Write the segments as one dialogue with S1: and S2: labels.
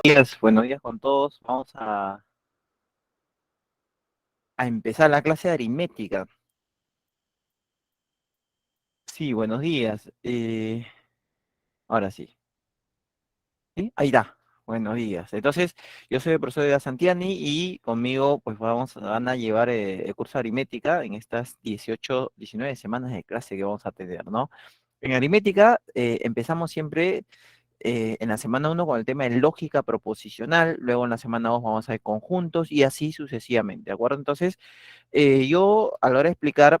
S1: Buenos días con todos. Vamos a empezar la clase de aritmética. Sí, buenos días. Ahora sí. ¿Sí? Ahí está. Buenos días. Entonces, yo soy el profesor de Santiani y conmigo pues van a llevar el curso de aritmética en estas 18, 19 semanas de clase que vamos a tener, ¿no? En aritmética empezamos siempre en la semana uno con el tema de lógica proposicional, luego en la semana 2 vamos a ver conjuntos y así sucesivamente, ¿de acuerdo? Entonces, yo a la hora de explicar,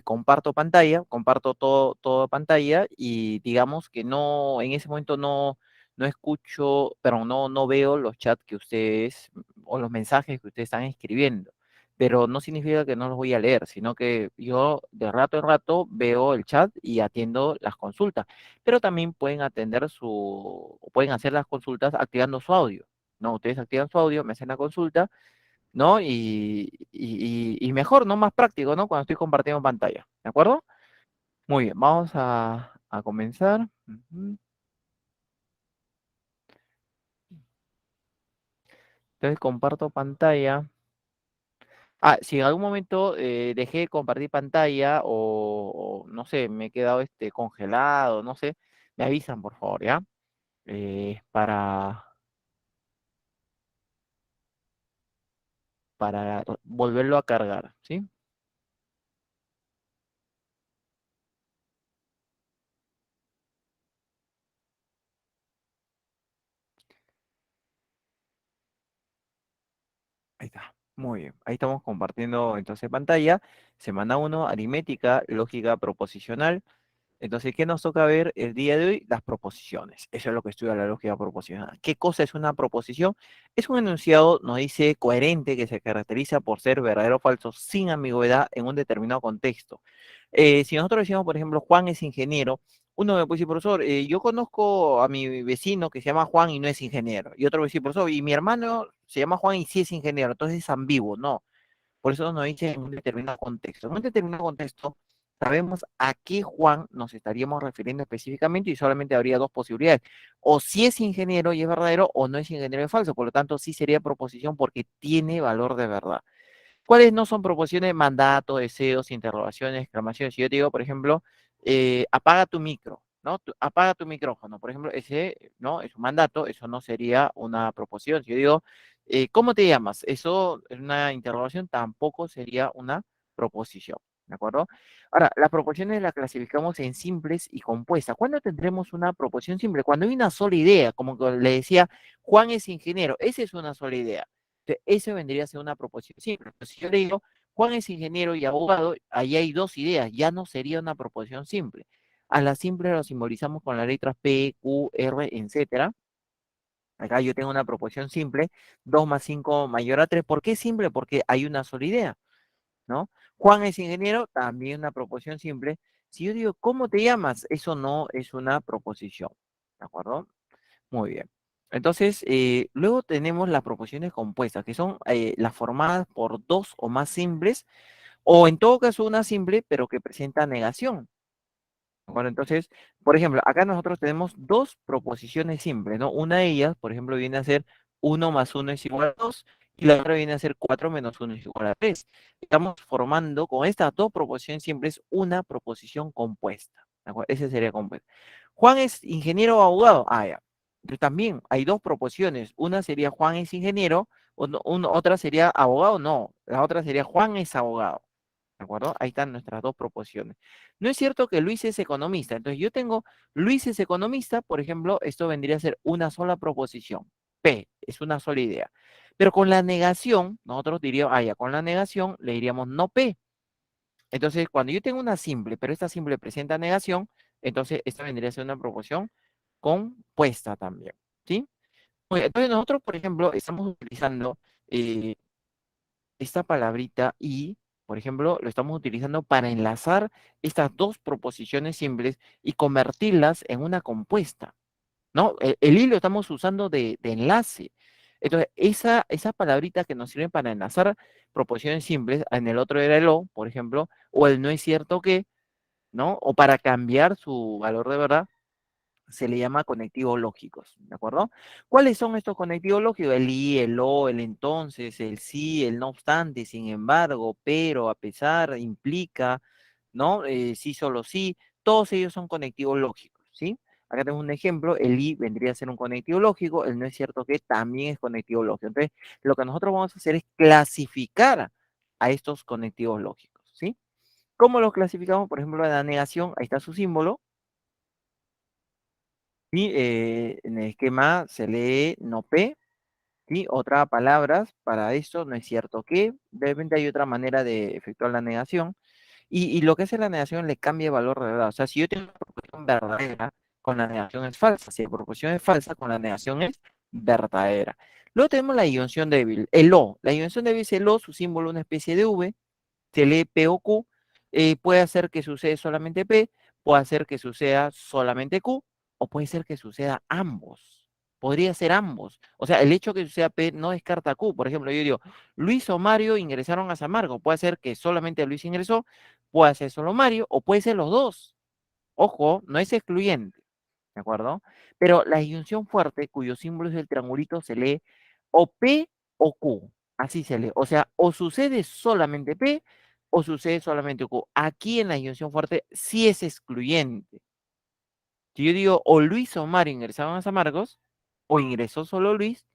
S1: comparto pantalla, comparto todo pantalla y digamos que no, en ese momento no escucho, pero no veo los chats que ustedes o los mensajes que ustedes están escribiendo. Pero no significa que no los voy a leer, sino que yo de rato en rato veo el chat y atiendo las consultas. Pero también pueden atender o pueden hacer las consultas activando su audio. No, ustedes activan su audio, me hacen la consulta, ¿no? Y mejor, ¿no? Más práctico, ¿no? Cuando estoy compartiendo pantalla, ¿de acuerdo? Muy bien, vamos a comenzar. Ujú. Entonces comparto pantalla. Ah, si en algún momento dejé de compartir pantalla o, no sé, me he quedado congelado, no sé, me avisan, por favor, ¿ya? Para volverlo a cargar, ¿sí? Ahí está. Muy bien. Ahí estamos compartiendo entonces pantalla. Semana uno aritmética, lógica proposicional. Entonces, ¿qué nos toca ver el día de hoy? Las proposiciones. Eso es lo que estudia la lógica proposicional. ¿Qué cosa es una proposición? Es un enunciado, nos dice, coherente que se caracteriza por ser verdadero o falso sin ambigüedad en un determinado contexto. Si nosotros decimos, por ejemplo, Juan es ingeniero, uno me puede decir, profesor, yo conozco a mi vecino que se llama Juan y no es ingeniero. Y otro me dice, profesor, y mi hermano se llama Juan y sí es ingeniero. Entonces es ambiguo. No, por eso nos dice en un determinado contexto. En un determinado contexto, sabemos a qué Juan nos estaríamos refiriendo específicamente y solamente habría dos posibilidades. O si es ingeniero y es verdadero, o no es ingeniero y es falso. Por lo tanto, sí sería proposición porque tiene valor de verdad. ¿Cuáles no son proposiciones? Mandatos, deseos, interrogaciones, exclamaciones. Si yo te digo, por ejemplo, apaga tu micro, ¿no? Apaga tu micrófono, por ejemplo, ese, ¿no? Es un mandato, eso no sería una proposición. Si yo digo, ¿cómo te llamas? Eso es una interrogación, tampoco sería una proposición, ¿de acuerdo? Ahora, las proposiciones las clasificamos en simples y compuestas. ¿Cuándo tendremos una proposición simple? Cuando hay una sola idea, como que le decía, Juan es ingeniero, esa es una sola idea. Eso vendría a ser una proposición simple. Pero si yo le digo, Juan es ingeniero y abogado, ahí hay dos ideas, ya no sería una proposición simple. A la simple lo simbolizamos con las letras P, Q, R, etcétera. Acá yo tengo una proposición simple, 2 más 5 mayor a 3. ¿Por qué simple? Porque hay una sola idea, ¿no? Juan es ingeniero, también una proposición simple. Si yo digo, ¿cómo te llamas? Eso no es una proposición, ¿de acuerdo? Muy bien. Entonces, luego tenemos las proposiciones compuestas, que son las formadas por dos o más simples, o en todo caso una simple, pero que presenta negación. Bueno, entonces, por ejemplo, acá nosotros tenemos dos proposiciones simples, ¿no? Una de ellas, por ejemplo, viene a ser uno más uno es igual a 2 y la otra viene a ser 4 menos uno es igual a 3. Estamos formando con estas dos proposiciones simples una proposición compuesta. ¿De acuerdo? Ese sería compuesto. Juan es ingeniero o abogado. Ah, ya. Entonces también hay dos proposiciones. Una sería Juan es ingeniero, otra sería abogado. No, la otra sería Juan es abogado. ¿De acuerdo? Ahí están nuestras dos proposiciones. No es cierto que Luis es economista. Entonces yo tengo Luis es economista, por ejemplo, esto vendría a ser una sola proposición. P, es una sola idea. Pero con la negación, nosotros diríamos, ya, con la negación le diríamos no P. Entonces, cuando yo tengo una simple, pero esta simple presenta negación, entonces esta vendría a ser una proposición compuesta también. ¿Sí? Muy bien, entonces nosotros, por ejemplo, estamos utilizando eh, esta palabrita y, por ejemplo, lo estamos utilizando para enlazar estas dos proposiciones simples y convertirlas en una compuesta, ¿no? El hilo estamos usando de enlace. Entonces, esa palabrita que nos sirve para enlazar proposiciones simples, en el otro era el o, por ejemplo, o el no es cierto que, ¿no? O para cambiar su valor de verdad, se le llama conectivos lógicos, ¿de acuerdo? ¿Cuáles son estos conectivos lógicos? El y, el o, el entonces, el sí, el no obstante, sin embargo, pero, a pesar, implica, ¿no? Sí, solo sí, todos ellos son conectivos lógicos, ¿sí? Acá tenemos un ejemplo, el y vendría a ser un conectivo lógico, el no es cierto que también es conectivo lógico. Entonces, lo que nosotros vamos a hacer es clasificar a estos conectivos lógicos, ¿sí? ¿Cómo los clasificamos? Por ejemplo, la negación, ahí está su símbolo, y en el esquema se lee no P, ¿sí? Otras palabras para esto, no es cierto que, de repente hay otra manera de efectuar la negación, y lo que hace la negación le cambia el valor de verdad. O sea, si yo tengo una proposición verdadera, con la negación es falsa. Si la proposición es falsa, con la negación es verdadera. Luego tenemos la inyunción débil, el O. La inyunción débil es el O, su símbolo una especie de V, se lee P o Q, puede hacer que suceda solamente P, puede hacer que suceda solamente Q, o puede ser que suceda ambos. Podría ser ambos. O sea, el hecho que suceda P no descarta Q. Por ejemplo, yo digo, Luis o Mario ingresaron a San Marcos. Puede ser que solamente Luis ingresó, puede ser solo Mario, o puede ser los dos. Ojo, no es excluyente, ¿de acuerdo? Pero la disyunción fuerte, cuyo símbolo es el triangulito, se lee o P o Q. Así se lee. O sea, o sucede solamente P o sucede solamente Q. Aquí en la disyunción fuerte sí es excluyente. Si yo digo o Luis o Mario ingresaban a San Marcos, o ingresó solo Luis,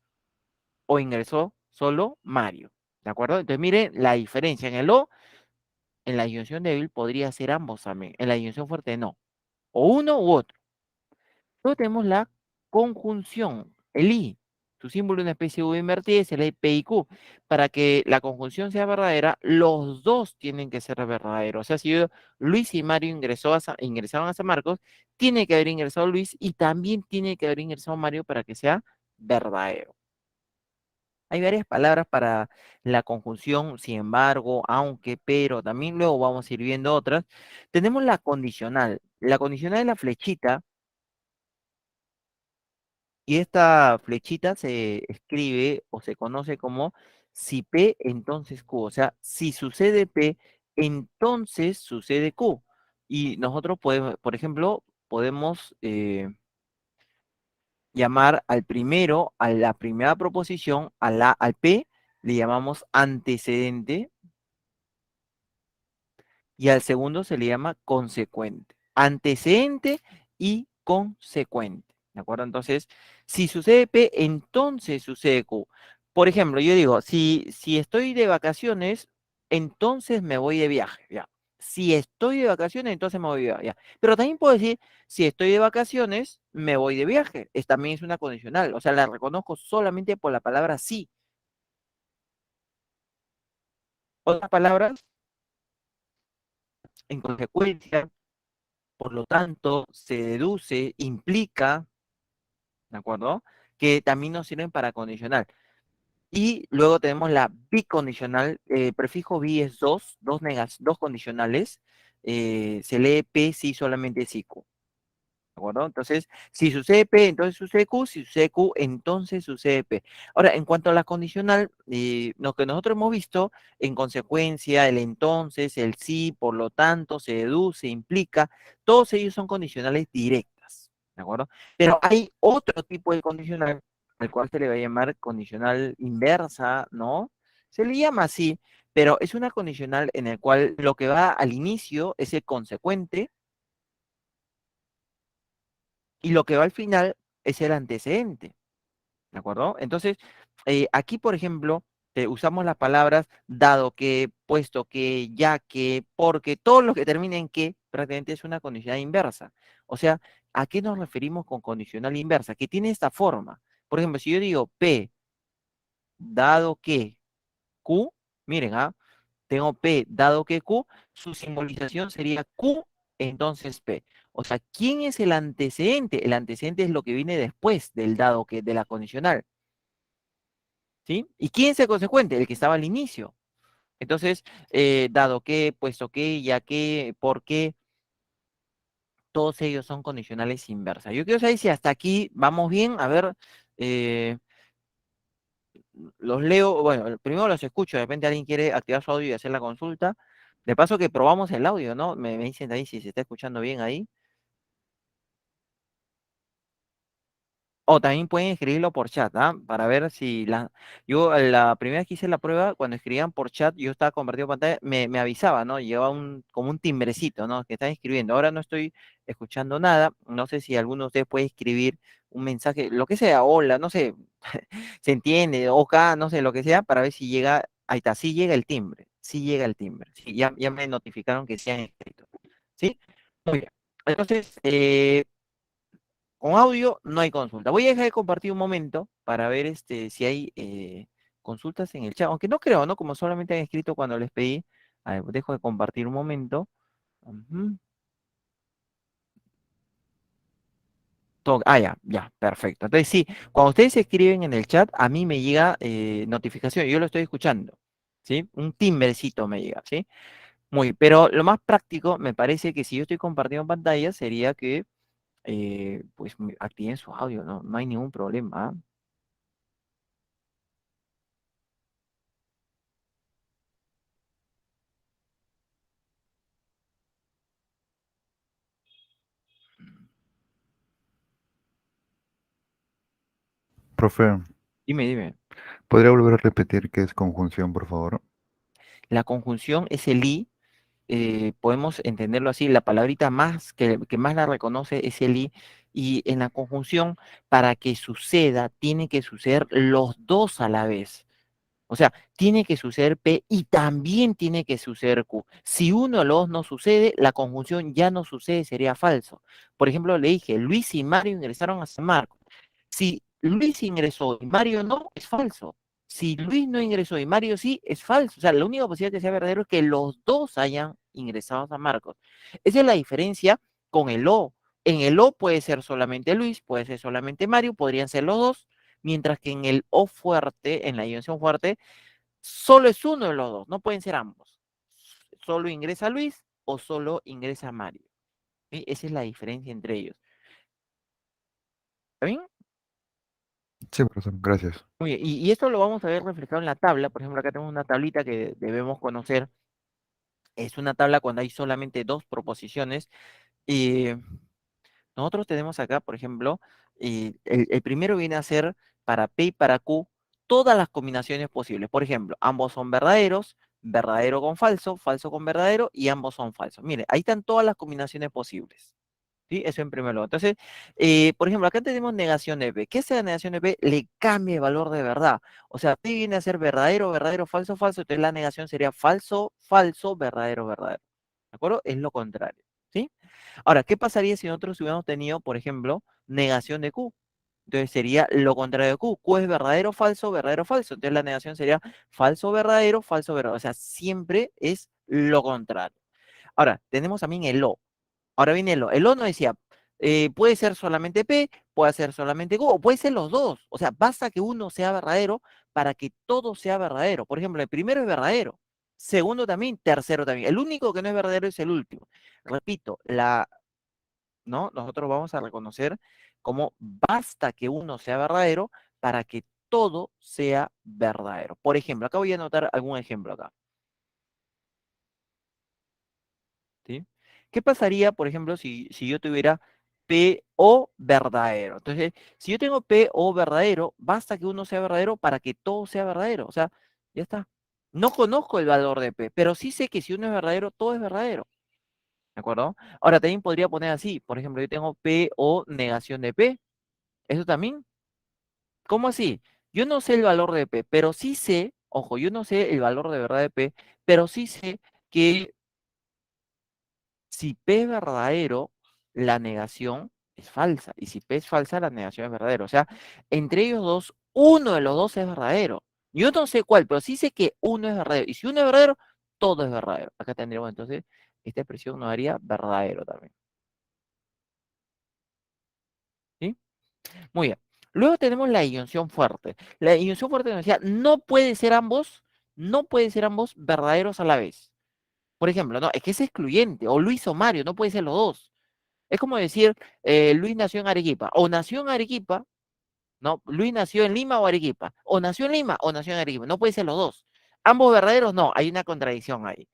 S1: o ingresó solo Mario. ¿De acuerdo? Entonces, miren la diferencia. En el O, en la disyunción débil podría ser ambos también. En la disyunción fuerte no. O uno u otro. Luego tenemos la conjunción, el I. Su símbolo es una especie de V invertida, es el P y Q. Para que la conjunción sea verdadera, los dos tienen que ser verdaderos. O sea, si yo, Luis y Mario ingresaban a San Marcos, tiene que haber ingresado Luis y también tiene que haber ingresado Mario para que sea verdadero. Hay varias palabras para la conjunción, sin embargo, aunque, pero, también luego vamos a ir viendo otras. Tenemos la condicional. La condicional es la flechita. Y esta flechita se escribe o se conoce como si P, entonces Q. O sea, si sucede P, entonces sucede Q. Y nosotros podemos, por ejemplo, podemos llamar al primero, a la primera proposición, al P, le llamamos antecedente y al segundo se le llama consecuente. Antecedente y consecuente. ¿De acuerdo? Entonces, si sucede P, entonces sucede Q. Por ejemplo, yo digo, si estoy de vacaciones, entonces me voy de viaje. Ya. Si estoy de vacaciones, entonces me voy de viaje. Ya. Pero también puedo decir, si estoy de vacaciones, me voy de viaje. También es una condicional. O sea, la reconozco solamente por la palabra sí. Otras palabras, en consecuencia, por lo tanto, se deduce, implica, ¿de acuerdo? Que también nos sirven para condicional. Y luego tenemos la bicondicional, prefijo bi es dos condicionales, se lee P si solamente es IQ. ¿De acuerdo? Entonces, si sucede P, entonces sucede Q, si sucede Q, entonces sucede P. Ahora, en cuanto a la condicional, lo que nosotros hemos visto, en consecuencia, el entonces, el sí, por lo tanto, se deduce, implica, todos ellos son condicionales directas, ¿de acuerdo? Pero hay otro tipo de condicional, al cual se le va a llamar condicional inversa, ¿no? Se le llama así, pero es una condicional en el cual lo que va al inicio es el consecuente, y lo que va al final es el antecedente, ¿de acuerdo? Entonces, aquí, por ejemplo, usamos las palabras dado que, puesto que, ya que, porque, todo lo que termina en que prácticamente es una condicional inversa. O sea, ¿a qué nos referimos con condicional inversa? Que tiene esta forma. Por ejemplo, si yo digo P, dado que Q, miren, tengo P dado que Q, su simbolización sería Q, entonces P. O sea, ¿quién es el antecedente? El antecedente es lo que viene después del dado que, de la condicional, ¿sí? ¿Y quién es el consecuente? El que estaba al inicio. Entonces, dado que, puesto que, ya que, por qué, todos ellos son condicionales inversas. Yo quiero saber si hasta aquí vamos bien. A ver, eh, los leo, bueno, primero los escucho, de repente alguien quiere activar su audio y hacer la consulta. De paso que probamos el audio, ¿no? Me dicen ahí si se está escuchando bien ahí. O también pueden escribirlo por chat, ¿ah? Para ver si la... Yo la primera vez que hice la prueba, cuando escribían por chat, yo estaba compartiendo pantalla, me avisaba, ¿no? Llevaba como un timbrecito, ¿no? Que están escribiendo. Ahora no estoy escuchando nada. No sé si alguno de ustedes puede escribir un mensaje, lo que sea, hola, no sé, se entiende, ok, no sé, lo que sea, para ver si llega, ahí está, sí llega el timbre, sí llega el timbre. Sí, ya me notificaron que se han escrito. ¿Sí? Muy bien. Entonces, con audio no hay consulta. Voy a dejar de compartir un momento para ver si hay consultas en el chat, aunque no creo, ¿no? Como solamente han escrito cuando les pedí. A ver, dejo de compartir un momento. Ujú. Ya, perfecto. Entonces sí, cuando ustedes escriben en el chat, a mí me llega notificación, yo lo estoy escuchando, ¿sí? Un timbrecito me llega, ¿sí? Pero lo más práctico, me parece que si yo estoy compartiendo pantalla, sería que pues activen su audio, ¿no? No hay ningún problema. ¿Ah?
S2: Profe,
S1: Dime, dime.
S2: ¿podría volver a repetir qué es conjunción, por favor?
S1: La conjunción es el i, podemos entenderlo así, la palabrita más que más la reconoce es el i, y en la conjunción, para que suceda, tiene que suceder los dos a la vez. O sea, tiene que suceder P y también tiene que suceder Q. Si uno de los dos no sucede, la conjunción ya no sucede, sería falso. Por ejemplo, le dije, Luis y Mario ingresaron a San Marcos. Si Luis ingresó y Mario no, es falso. Si Luis no ingresó y Mario sí, es falso. O sea, la única posibilidad que sea verdadero es que los dos hayan ingresado a San Marcos. Esa es la diferencia con el O. En el O puede ser solamente Luis, puede ser solamente Mario, podrían ser los dos, mientras que en el O fuerte, en la ionción fuerte, solo es uno de los dos, no pueden ser ambos. Solo ingresa Luis o solo ingresa Mario. ¿Sí? Esa es la diferencia entre ellos. ¿Está bien?
S2: Sí, profesor, gracias.
S1: Muy bien. Y esto lo vamos a ver reflejado en la tabla. Por ejemplo, acá tenemos una tablita que debemos conocer. Es una tabla cuando hay solamente dos proposiciones. Y nosotros tenemos acá, por ejemplo, el primero viene a ser para P y para Q todas las combinaciones posibles. Por ejemplo, ambos son verdaderos, verdadero con falso, falso con verdadero y ambos son falsos. Mire, ahí están todas las combinaciones posibles. ¿Sí? Eso en primer lugar. Entonces, por ejemplo, acá tenemos negación de P. ¿Qué es la negación de P? Le cambia el valor de verdad. O sea, P viene a ser verdadero, verdadero, falso, falso. Entonces la negación sería falso, falso, verdadero, verdadero. ¿De acuerdo? Es lo contrario. ¿Sí? Ahora, ¿qué pasaría si nosotros hubiéramos tenido, por ejemplo, negación de Q? Entonces sería lo contrario de Q. Q es verdadero, falso, verdadero, falso. Entonces la negación sería falso, verdadero, falso, verdadero. O sea, siempre es lo contrario. Ahora, tenemos también el O. Ahora viene el O. El O no decía, puede ser solamente P, puede ser solamente Q, o puede ser los dos. O sea, basta que uno sea verdadero para que todo sea verdadero. Por ejemplo, el primero es verdadero. Segundo también, tercero también. El único que no es verdadero es el último. Repito, ¿no? Nosotros vamos a reconocer cómo basta que uno sea verdadero para que todo sea verdadero. Por ejemplo, acá voy a anotar algún ejemplo acá, ¿sí? ¿Qué pasaría, por ejemplo, si yo tuviera P o verdadero? Entonces, si yo tengo P o verdadero, basta que uno sea verdadero para que todo sea verdadero. O sea, ya está. No conozco el valor de P, pero sí sé que si uno es verdadero, todo es verdadero. ¿De acuerdo? Ahora también podría poner así, por ejemplo, yo tengo P o negación de P. Eso también. ¿Cómo así? Yo no sé el valor de P, pero sí sé, ojo, yo no sé el valor de verdad de P, pero sí sé que si P es verdadero, la negación es falsa. Y si P es falsa, la negación es verdadera. O sea, entre ellos dos, uno de los dos es verdadero. Yo no sé cuál, pero sí sé que uno es verdadero. Y si uno es verdadero, todo es verdadero. Acá tendríamos entonces, esta expresión nos daría verdadero también. ¿Sí? Muy bien. Luego tenemos la iyunción fuerte. La iyunción fuerte nos decía, no puede ser ambos, no puede ser ambos verdaderos a la vez. Por ejemplo, no, es que es excluyente, o Luis o Mario, no puede ser los dos. Es como decir, Luis nació en Arequipa, o nació en Arequipa, no, Luis nació en Lima o Arequipa, o nació en Lima o nació en Arequipa, no puede ser los dos. Ambos verdaderos, no, hay una contradicción ahí.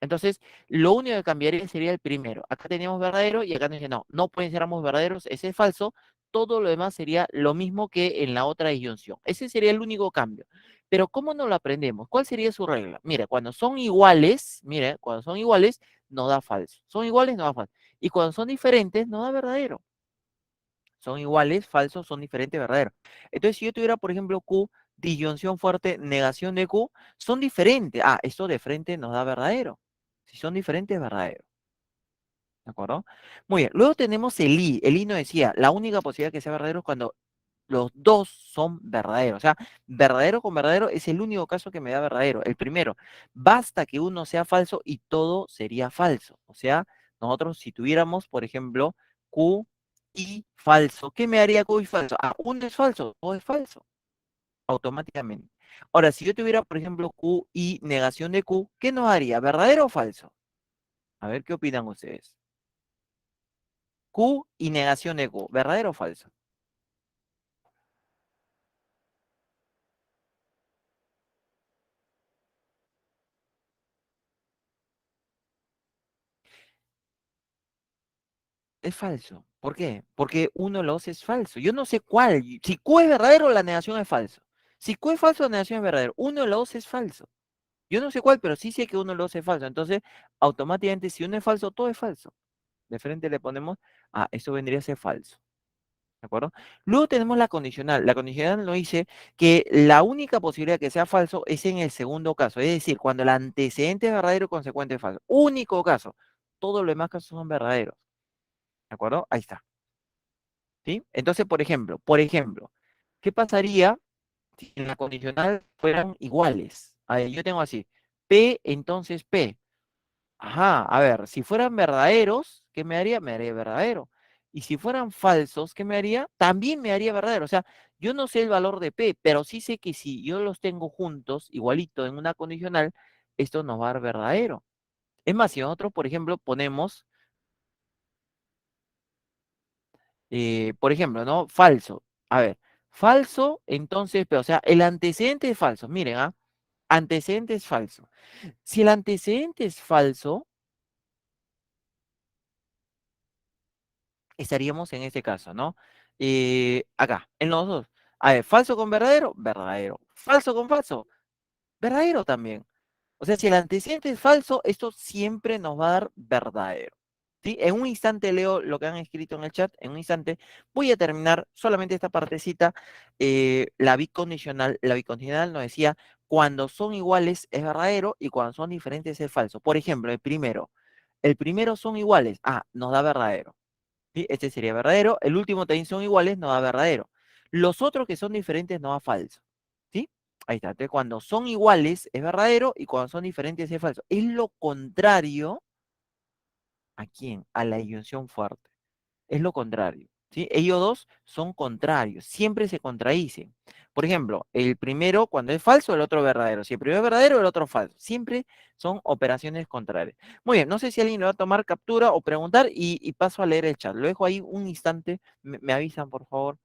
S1: Entonces, lo único que cambiaría sería el primero. Acá teníamos verdadero y acá nos dice, no, no pueden ser ambos verdaderos, ese es falso, todo lo demás sería lo mismo que en la otra disyunción. Ese sería el único cambio. Pero ¿cómo no lo aprendemos? ¿Cuál sería su regla? Mire, cuando son iguales, mire, cuando son iguales, no da falso. Son iguales, no da falso. Y cuando son diferentes, no da verdadero. Son iguales, falsos, son diferentes, verdadero. Entonces, si yo tuviera, por ejemplo, Q, disyunción fuerte, negación de Q, son diferentes. Ah, esto de frente nos da verdadero. Si son diferentes, verdadero. ¿De acuerdo? Muy bien. Luego tenemos el I. El I nos decía, la única posibilidad que sea verdadero es cuando los dos son verdaderos. O sea, verdadero con verdadero es el único caso que me da verdadero. El primero, basta que uno sea falso y todo sería falso. O sea, nosotros si tuviéramos, por ejemplo, Q y falso, ¿qué me haría Q y falso? Ah, uno es falso, todo es falso, automáticamente. Ahora, si yo tuviera, por ejemplo, Q y negación de Q, ¿qué nos haría? ¿Verdadero o falso? A ver qué opinan ustedes. Q y negación de Q, ¿verdadero o falso? Es falso. ¿Por qué? Porque uno de los es falso. Yo no sé cuál. Si Q es verdadero, la negación es falso. Si Q es falso, la negación es verdadero. Uno de los es falso. Yo no sé cuál, pero sí sé que uno de los es falso. Entonces, automáticamente, si uno es falso, todo es falso. De frente le ponemos, eso vendría a ser falso. ¿De acuerdo? Luego tenemos la condicional. La condicional nos dice que la única posibilidad que sea falso es en el segundo caso. Es decir, cuando el antecedente es verdadero y consecuente es falso. Único caso. Todos los demás casos son verdaderos. ¿De acuerdo? Ahí está. ¿Sí? Entonces, por ejemplo, ¿qué pasaría si en la condicional fueran iguales? A ver, yo tengo así, P, entonces P. Ajá, a ver, si fueran verdaderos, ¿qué me haría? Me haría verdadero. Y si fueran falsos, ¿qué me haría? También me haría verdadero. O sea, yo no sé el valor de P, pero sí sé que si yo los tengo juntos, igualito en una condicional, esto nos va a dar verdadero. Es más, si nosotros, por ejemplo, ponemos por ejemplo, ¿no? Falso. A ver, falso, entonces, pero, o sea, el antecedente es falso. Miren, antecedente es falso. Si el antecedente es falso, estaríamos en este caso, ¿no? Acá, en los dos. A ver, falso con verdadero, verdadero. Falso con falso, verdadero también. O sea, si el antecedente es falso, esto siempre nos va a dar verdadero. ¿Sí? En un instante leo lo que han escrito en el chat, en un instante. Voy a terminar solamente esta partecita. La bicondicional. La bicondicional nos decía, cuando son iguales es verdadero y cuando son diferentes es falso. Por ejemplo, el primero. El primero son iguales. Nos da verdadero. ¿Sí? Este sería verdadero. El último también son iguales, nos da verdadero. Los otros que son diferentes nos da falso. ¿Sí? Ahí está. Entonces, cuando son iguales es verdadero y cuando son diferentes es falso. Es lo contrario a quién, a la inyunción fuerte. Es lo contrario. ¿Sí? Ellos dos son contrarios, siempre se contradicen. Por ejemplo, el primero cuando es falso, el otro verdadero. Si el primero es verdadero, el otro falso. Siempre son operaciones contrarias. Muy bien, no sé si alguien le va a tomar captura o preguntar y paso a leer el chat. Lo dejo ahí un instante. Me avisan, por favor.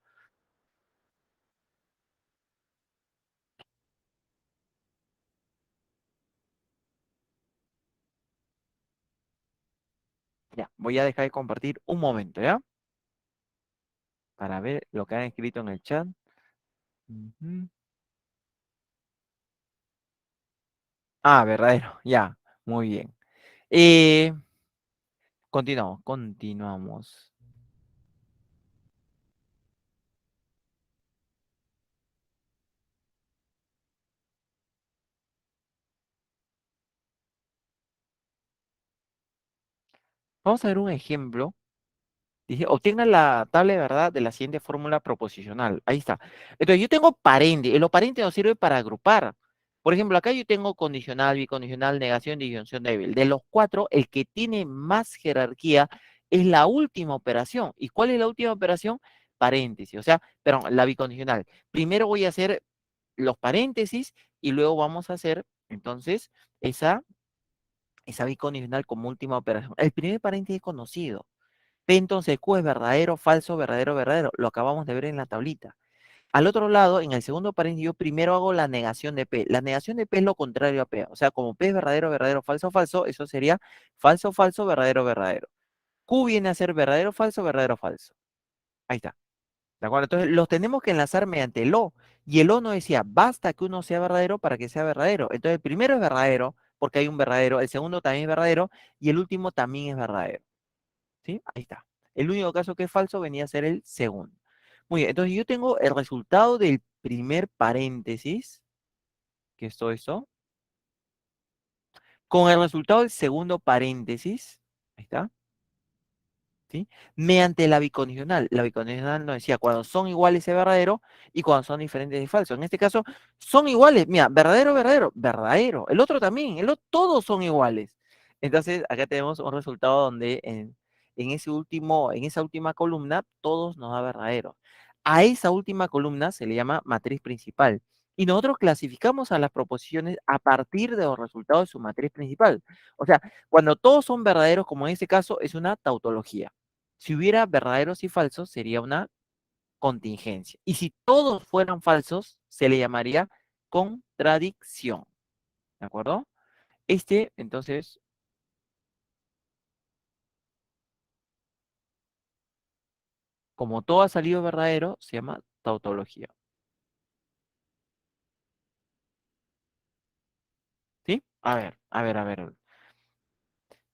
S1: Ya, voy a dejar de compartir un momento, ¿ya? Para ver lo que han escrito en el chat. Ujú. Verdadero, ya, muy bien. Eh, continuamos. Vamos a ver un ejemplo. Dice, obtenga la tabla de verdad de la siguiente fórmula proposicional. Ahí está. Entonces, yo tengo paréntesis. Los paréntesis nos sirve para agrupar. Por ejemplo, acá yo tengo condicional, bicondicional, negación, disyunción débil. De los cuatro, el que tiene más jerarquía es la última operación. ¿Y cuál es la última operación? Paréntesis. O sea, perdón, la bicondicional. Primero voy a hacer los paréntesis y luego vamos a hacer, entonces, esa bicondicional como última operación. El primer paréntesis es conocido. P entonces Q es verdadero, falso, verdadero, verdadero. Lo acabamos de ver en la tablita. Al otro lado, en el segundo paréntesis, yo primero hago la negación de P. La negación de P es lo contrario a P. O sea, como P es verdadero, verdadero, falso, falso, eso sería falso, falso, verdadero, verdadero. Q viene a ser verdadero, falso, verdadero, falso. Ahí está. ¿De acuerdo? Entonces los tenemos que enlazar mediante el o. Y el o nos decía, basta que uno sea verdadero para que sea verdadero. Entonces el primero es verdadero, porque hay un verdadero, el segundo también es verdadero, y el último también es verdadero. ¿Sí? Ahí está. El único caso que es falso venía a ser el segundo. Muy bien, entonces yo tengo el resultado del primer paréntesis, que es todo esto, con el resultado del segundo paréntesis, ahí está, ¿sí? Mediante la bicondicional. La bicondicional nos decía cuando son iguales es verdadero y cuando son diferentes es falso. En este caso, son iguales. Mira, verdadero, verdadero, verdadero. El otro también, todos son iguales. Entonces, acá tenemos un resultado donde en ese último, en esa última columna, todos nos da verdadero. A esa última columna se le llama matriz principal. Y nosotros clasificamos a las proposiciones a partir de los resultados de su matriz principal. O sea, cuando todos son verdaderos, como en este caso, es una tautología. Si hubiera verdaderos y falsos, sería una contingencia. Y si todos fueran falsos, se le llamaría contradicción. ¿De acuerdo? Entonces, como todo ha salido verdadero, se llama tautología. ¿Sí? A ver, a ver, a ver.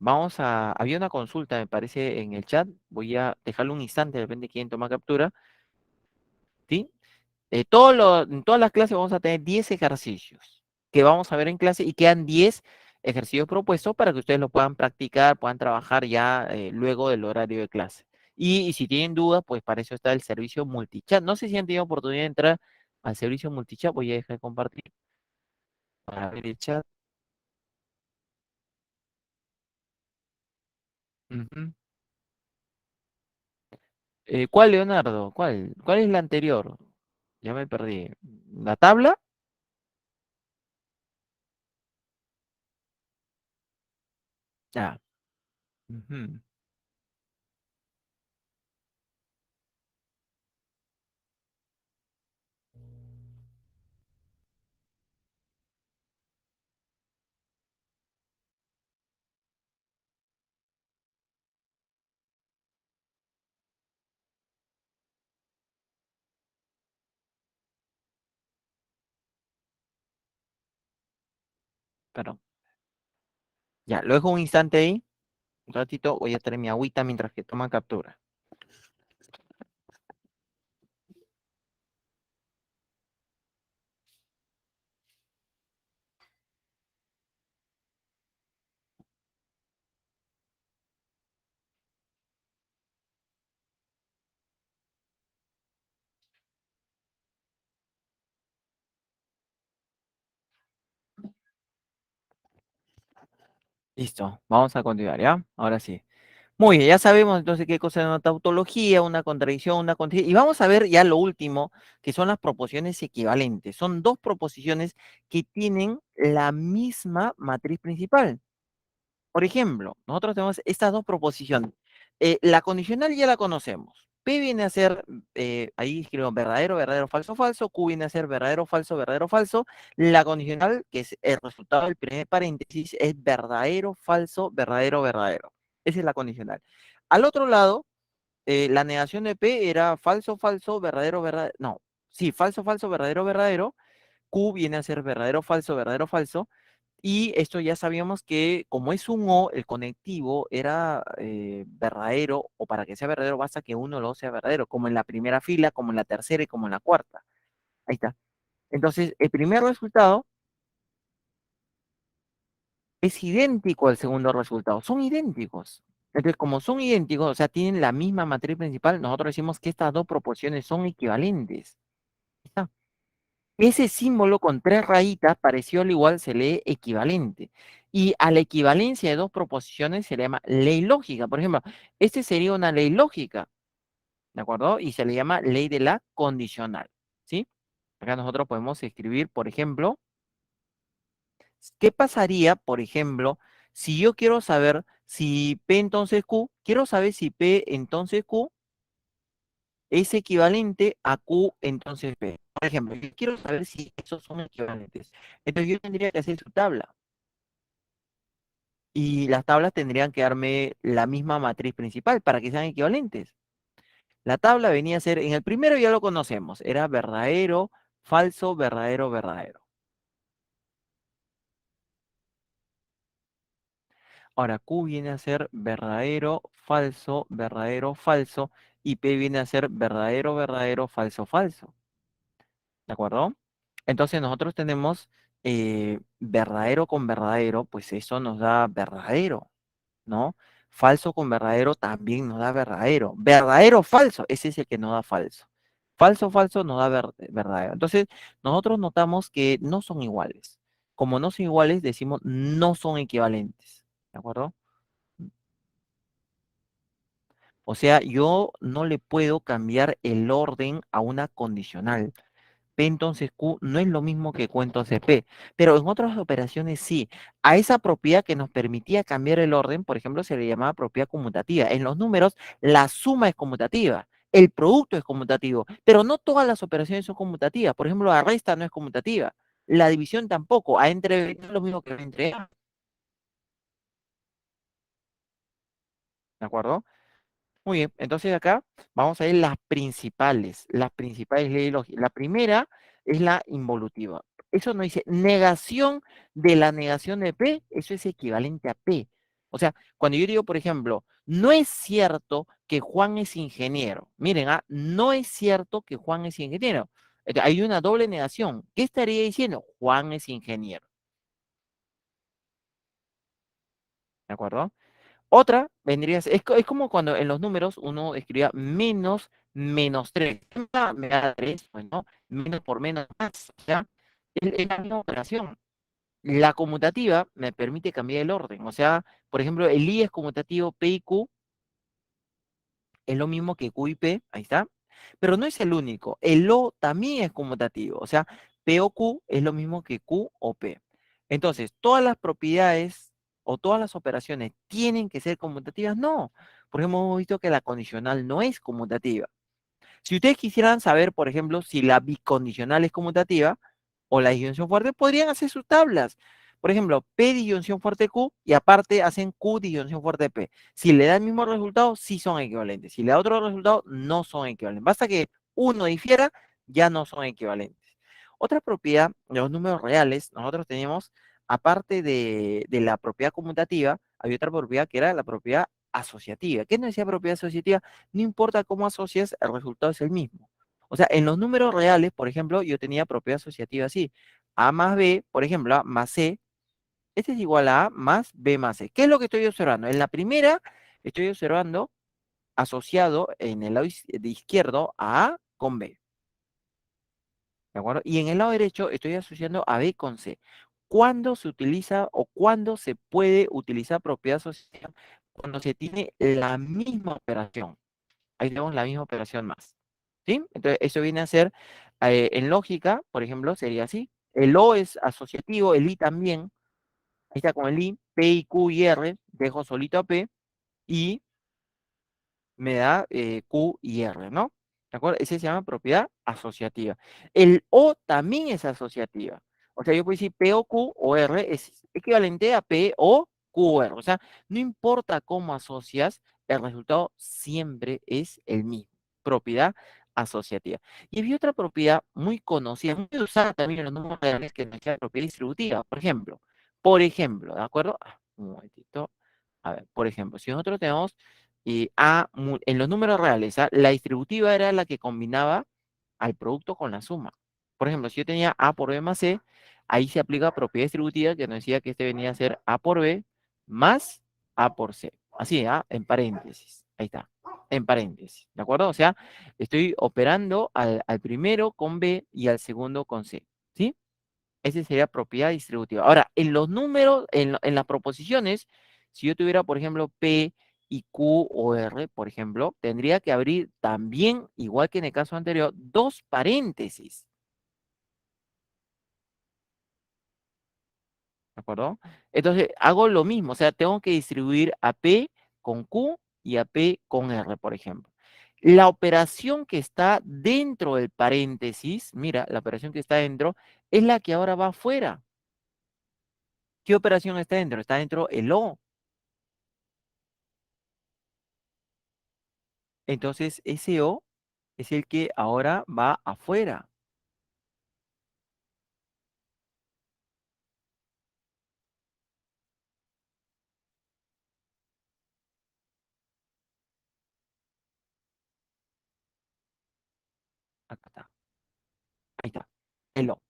S1: Había una consulta, me parece, en el chat. Voy a dejarlo un instante, de repente quieren tomar captura. ¿Sí? En todas las clases vamos a tener 10 ejercicios que vamos a ver en clase y quedan 10 ejercicios propuestos para que ustedes lo puedan practicar, puedan trabajar ya luego del horario de clase. Y si tienen dudas, pues para eso está el servicio multichat. No sé si han tenido oportunidad de entrar al servicio multichat. Voy a dejar de compartir para ver el chat. Ujú. ¿Cuál, Leonardo? ¿Cuál es la anterior? Ya me perdí. ¿La tabla? Ah. Ujú. Perdón. Ya, lo dejo un instante ahí. Un ratito voy a traer mi agüita mientras que toma captura. Listo, vamos a continuar, ¿ya? Ahora sí. Muy bien, ya sabemos entonces qué cosa es una tautología, una contradicción, una contingencia. Y vamos a ver ya lo último, que son las proposiciones equivalentes. Son dos proposiciones que tienen la misma matriz principal. Por ejemplo, nosotros tenemos estas dos proposiciones. La condicional ya la conocemos. P viene a ser, ahí escribo verdadero, verdadero, falso, falso. Q viene a ser verdadero, falso, verdadero, falso. La condicional, que es el resultado del primer paréntesis, es verdadero, falso, verdadero, verdadero. Esa es la condicional. Al otro lado, la negación de P era falso, falso, verdadero, verdadero. No, sí, falso, falso, verdadero, verdadero. Q viene a ser verdadero, falso, verdadero, falso. Y esto ya sabíamos que como es un O, el conectivo era verdadero, o para que sea verdadero basta que uno lo sea verdadero, como en la primera fila, como en la tercera y como en la cuarta. Ahí está. Entonces, el primer resultado es idéntico al segundo resultado. Son idénticos. Entonces, como son idénticos, o sea, tienen la misma matriz principal, nosotros decimos que estas dos proporciones son equivalentes. Ahí está. Ese símbolo con tres rayitas, parecido al igual, se lee equivalente. Y a la equivalencia de dos proposiciones se le llama ley lógica. Por ejemplo, este sería una ley lógica, ¿de acuerdo? Y se le llama ley de la condicional, ¿sí? Acá nosotros podemos escribir, por ejemplo, ¿qué pasaría, por ejemplo, si yo quiero saber si P entonces Q, quiero saber si P entonces Q es equivalente a Q entonces P. Por ejemplo, yo quiero saber si esos son equivalentes. Entonces yo tendría que hacer su tabla. Y las tablas tendrían que darme la misma matriz principal para que sean equivalentes. La tabla venía a ser, en el primero ya lo conocemos, era verdadero, falso, verdadero, verdadero. Ahora Q viene a ser verdadero, falso, falso, y P viene a ser verdadero, verdadero, falso, falso. ¿De acuerdo? Entonces nosotros tenemos verdadero con verdadero, pues eso nos da verdadero, ¿no? Falso con verdadero también nos da verdadero. Verdadero, falso, ese es el que nos da falso. Falso, falso nos da verdadero. Entonces, nosotros notamos que no son iguales. Como no son iguales, decimos no son equivalentes. ¿De acuerdo? O sea, yo no le puedo cambiar el orden a una condicional. P entonces Q no es lo mismo que Q entonces P, pero en otras operaciones sí. A esa propiedad que nos permitía cambiar el orden, por ejemplo, se le llamaba propiedad conmutativa. En los números, la suma es conmutativa, el producto es conmutativo, pero no todas las operaciones son conmutativas. Por ejemplo, la resta no es conmutativa, la división tampoco. A entre B no es lo mismo que B entre A, ¿de acuerdo? Muy bien, entonces acá vamos a ver las principales leyes lógicas. La primera es la involutiva. Eso no dice negación de la negación de P, eso es equivalente a P. O sea, cuando yo digo, por ejemplo, no es cierto que Juan es ingeniero. Miren, no es cierto que Juan es ingeniero. Hay una doble negación. ¿Qué estaría diciendo? Juan es ingeniero. ¿De acuerdo? Otra vendría a ser, es como cuando en los números uno escribía menos 3. Me da 3, pues no, menos por menos más. O sea, es la misma operación. La conmutativa me permite cambiar el orden. O sea, por ejemplo, el I es conmutativo, P y Q es lo mismo que Q y P, ahí está. Pero no es el único. El O también es conmutativo. O sea, P o Q es lo mismo que Q o P. Entonces, todas las propiedades o todas las operaciones tienen que ser conmutativas. No. Por ejemplo, hemos visto que la condicional no es conmutativa. Si ustedes quisieran saber, por ejemplo, si la bicondicional es conmutativa o la disyunción fuerte, podrían hacer sus tablas. Por ejemplo, P disyunción fuerte Q y aparte hacen Q disyunción fuerte P. Si le da el mismo resultado, sí son equivalentes. Si le da otro resultado, no son equivalentes. Basta que uno difiera, ya no son equivalentes. Otra propiedad de los números reales, nosotros teníamos, aparte de la propiedad conmutativa, había otra propiedad que era la propiedad asociativa. ¿Qué nos decía propiedad asociativa? No importa cómo asocias, el resultado es el mismo. O sea, en los números reales, por ejemplo, yo tenía propiedad asociativa así. A más B, por ejemplo, A más C, este es igual a A más B más C. ¿Qué es lo que estoy observando? En la primera, estoy observando asociado en el lado de izquierdo a A con B. ¿De acuerdo? Y en el lado derecho estoy asociando a B con C. ¿Cuándo se utiliza o cuándo se puede utilizar propiedad asociativa? Cuando se tiene la misma operación. Ahí tenemos la misma operación más. ¿Sí? Entonces, eso viene a ser, en lógica, por ejemplo, sería así. El O es asociativo, el I también. Ahí está con el I, P y Q y R, dejo solito a P y me da Q y R, ¿no? ¿De acuerdo? Ese se llama propiedad asociativa. El O también es asociativa. O sea, yo puedo decir P o Q o R es equivalente a P o Q o R. O sea, no importa cómo asocias, el resultado siempre es el mismo. Propiedad asociativa. Y había otra propiedad muy conocida, muy usada también en los números reales, que nos llama propiedad distributiva. Por ejemplo, ¿de acuerdo? Un momentito. A ver, por ejemplo, si nosotros tenemos en los números reales, la distributiva era la que combinaba al producto con la suma. Por ejemplo, si yo tenía A por B más C, ahí se aplica propiedad distributiva que nos decía que este venía a ser A por B más A por C. Así, en paréntesis. Ahí está, en paréntesis. ¿De acuerdo? O sea, estoy operando al primero con B y al segundo con C. ¿Sí? Esa sería propiedad distributiva. Ahora, en los números, en las proposiciones, si yo tuviera, por ejemplo, P y Q o R, por ejemplo, tendría que abrir también, igual que en el caso anterior, dos paréntesis. ¿De acuerdo? Entonces, hago lo mismo, o sea, tengo que distribuir a P con Q y a P con R, por ejemplo. La operación que está dentro del paréntesis, mira, la operación que está dentro, es la que ahora va afuera. ¿Qué operación está dentro? Está dentro el O. entonces ese O es el que ahora va afuera. Acá está, ahí está, el O.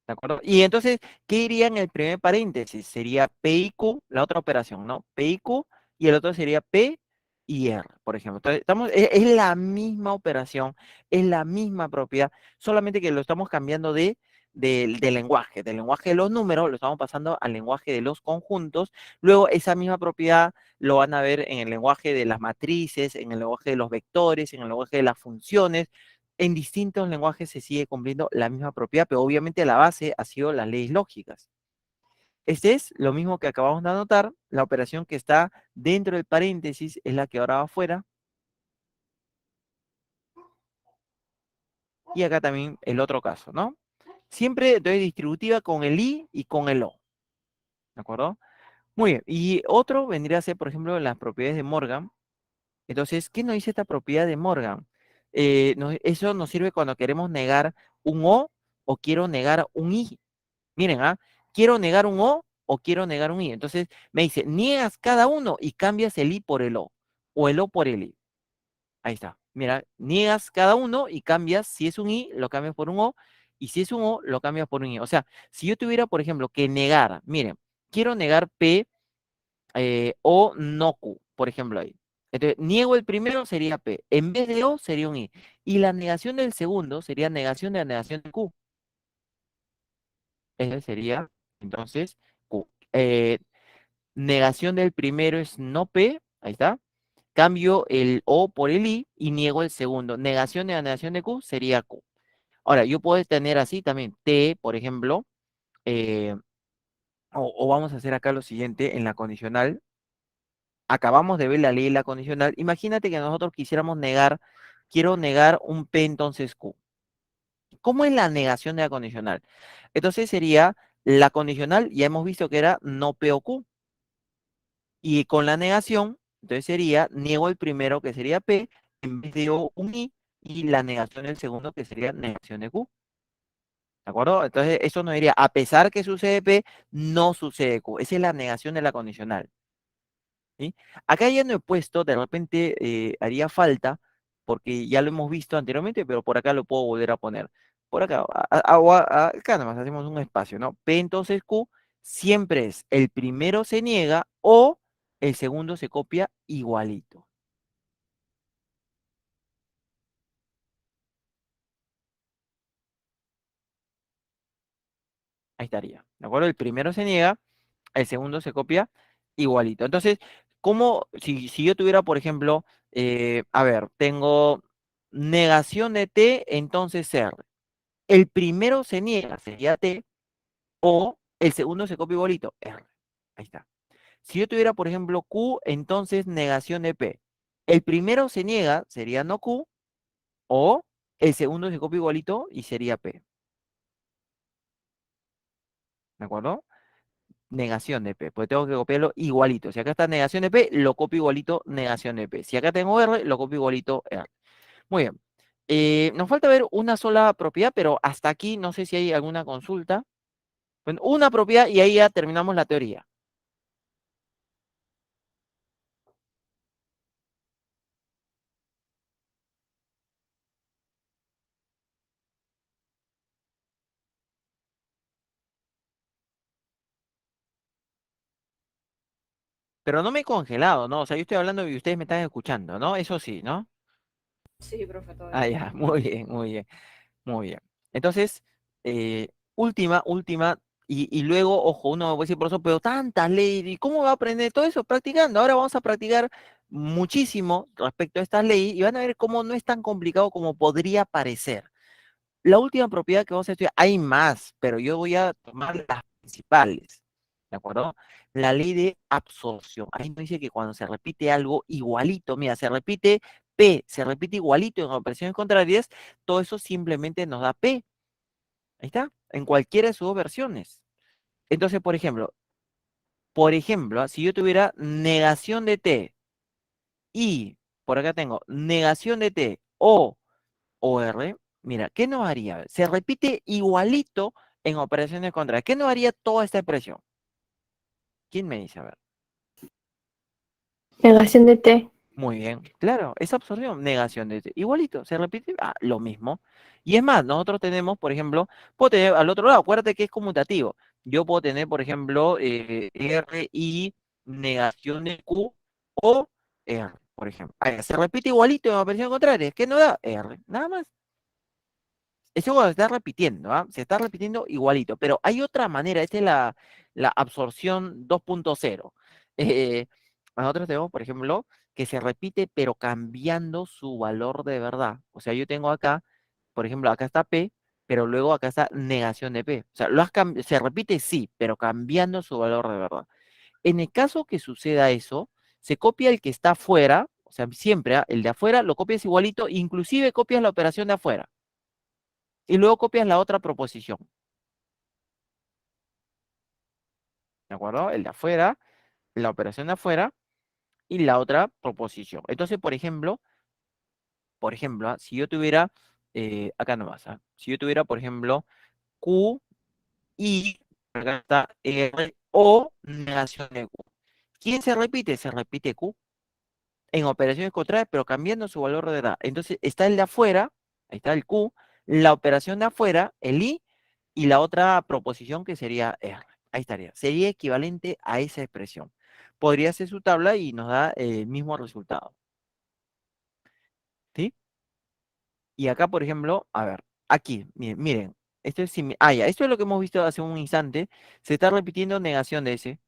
S1: ¿De acuerdo? Y entonces, ¿qué iría en el primer paréntesis? Sería P y Q, la otra operación, ¿no? P y Q, y el otro sería P y R, por ejemplo. Entonces, es la misma operación, es la misma propiedad, solamente que lo estamos cambiando del lenguaje de los números, lo estamos pasando al lenguaje de los conjuntos. Luego, esa misma propiedad lo van a ver en el lenguaje de las matrices, en el lenguaje de los vectores, en el lenguaje de las funciones. En distintos lenguajes se sigue cumpliendo la misma propiedad, pero obviamente la base ha sido las leyes lógicas. Este es lo mismo que acabamos de anotar, la operación que está dentro del paréntesis es la que ahora va afuera, y acá también el otro caso, ¿no? Siempre entonces distributiva con el I y con el O, ¿de acuerdo? Muy bien, y otro vendría a ser, por ejemplo, las propiedades de Morgan. Entonces, ¿qué nos dice esta propiedad de Morgan? Eso nos sirve cuando queremos negar un o quiero negar un I. Miren, quiero negar un o quiero negar un I. Entonces me dice, niegas cada uno y cambias el I por el o el O por el I. Ahí está. Mira, niegas cada uno y cambias, si es un I, lo cambias por un O, y si es un O, lo cambias por un I. O sea, si yo tuviera, por ejemplo, que negar, miren, quiero negar P o no Q, por ejemplo ahí. Entonces, niego el primero sería P, en vez de O sería un I. Y la negación del segundo sería negación de la negación de Q. Ese sería, entonces, Q. Negación del primero es no P, ahí está. Cambio el O por el I y niego el segundo. Negación de la negación de Q sería Q. Ahora, yo puedo tener así también T, por ejemplo, eh, o vamos a hacer acá lo siguiente, en la condicional, acabamos de ver la ley de la condicional. Imagínate que nosotros quisiéramos negar, quiero negar un P entonces Q. ¿Cómo es la negación de la condicional? Entonces sería la condicional, ya hemos visto que era no P o Q. Y con la negación, entonces sería, niego el primero que sería P, en vez de O, un I, y la negación del segundo que sería negación de Q. ¿De acuerdo? Entonces eso nos diría, a pesar que sucede P, no sucede Q. Esa es la negación de la condicional. ¿Sí? Acá ya no he puesto, de repente haría falta, porque ya lo hemos visto anteriormente, pero por acá lo puedo volver a poner. Por acá, acá nomás hacemos un espacio, ¿no? P entonces Q siempre es el primero se niega o el segundo se copia igualito. Ahí estaría, ¿de acuerdo? El primero se niega, el segundo se copia igualito. Entonces, ¿cómo, si yo tuviera, por ejemplo, a ver, tengo negación de T, entonces R. El primero se niega, sería T, o el segundo se copia igualito, R. Ahí está. Si yo tuviera, por ejemplo, Q, entonces negación de P. El primero se niega, sería no Q, o el segundo se copia igualito y sería P. ¿De acuerdo? Negación de P, porque tengo que copiarlo igualito. Si acá está negación de P, lo copio igualito negación de P. Si acá tengo R, lo copio igualito R. Muy bien. Nos falta ver una sola propiedad, pero hasta aquí no sé si hay alguna consulta. Bueno, una propiedad y ahí ya terminamos la teoría. Pero no me he congelado, ¿no? O sea, yo estoy hablando y ustedes me están escuchando, ¿no? Eso sí, ¿no?
S3: Sí, profe, todo
S1: Ah,
S3: bien.
S1: ya, muy bien, muy bien, muy bien. Entonces, última, y luego, ojo, uno me puede decir, profesor, pero tantas leyes, ¿y cómo va a aprender todo eso? Practicando. Ahora vamos a practicar muchísimo respecto a estas leyes y van a ver cómo no es tan complicado como podría parecer. La última propiedad que vamos a estudiar, hay más, pero yo voy a tomar las principales, ¿de acuerdo? La ley de absorción. Ahí nos dice que cuando se repite algo igualito, mira, se repite P, se repite igualito en operaciones contrarias, todo eso simplemente nos da P. Ahí está, en cualquiera de sus dos versiones. Entonces, por ejemplo, si yo tuviera negación de T y por acá tengo negación de t o r, mira, ¿qué nos haría? Se repite igualito en operaciones contrarias. ¿Qué nos haría toda esta expresión? ¿Quién me dice? A ver.
S3: Negación de T.
S1: Muy bien, claro, esa absorción, negación de igualito, se repite lo mismo. Y es más, nosotros tenemos, por ejemplo, puedo tener al otro lado, acuérdate que es conmutativo. Yo puedo tener, por ejemplo, R y negación de Q o R, por ejemplo. Se repite igualito en operación contraria. ¿Qué nos da? R, nada más. Eso se está repitiendo, ¿ah? Se está repitiendo igualito, pero hay otra manera, esta es la absorción 2.0. Eh, Nosotros tenemos, por ejemplo, que se repite, pero cambiando su valor de verdad. O sea, yo tengo acá, por ejemplo, acá está P, pero luego acá está negación de P. O sea, se repite sí, pero cambiando su valor de verdad. En el caso que suceda eso, se copia el que está afuera, o sea, siempre, ¿ah? El de afuera lo copias igualito, inclusive copias la operación de afuera y luego copias la otra proposición. ¿De acuerdo? El de afuera, la operación de afuera y la otra proposición. Entonces, por ejemplo, si yo tuviera, acá nomás, si yo tuviera, por ejemplo, Q y acá está R o negación de Q. ¿Quién se repite? Se repite Q en operaciones contrarias, pero cambiando su valor de edad. Entonces, está el de afuera, ahí está el Q, la operación de afuera, el I, y la otra proposición que sería R. Ahí estaría. Sería equivalente a esa expresión. Podría ser su tabla y nos da el mismo resultado. ¿Sí? Y acá, por ejemplo, a ver, aquí, miren, esto es ya, esto es lo que hemos visto hace un instante. Se está repitiendo negación de ese.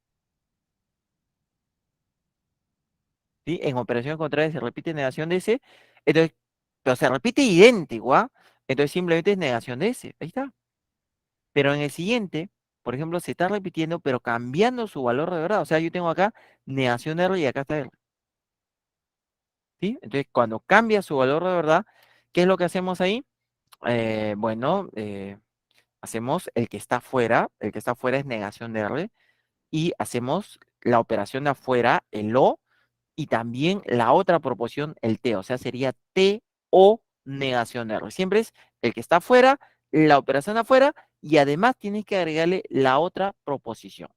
S1: ¿Sí? En operaciones contrarias se repite negación de ese. Entonces, pero se repite idéntico, ¿ah? Entonces simplemente es negación de ese. Ahí está. Pero en el siguiente, por ejemplo, se está repitiendo, pero cambiando su valor de verdad. O sea, yo tengo acá negación de R y acá está R. ¿Sí? Entonces, cuando cambia su valor de verdad, ¿qué es lo que hacemos ahí? Bueno, hacemos el que está fuera es negación de R, y hacemos la operación de afuera, el O, y también la otra proporción, el T, o sea, sería T o negación de R. Siempre es el que está afuera, la operación de afuera, y además tienes que agregarle la otra proposición.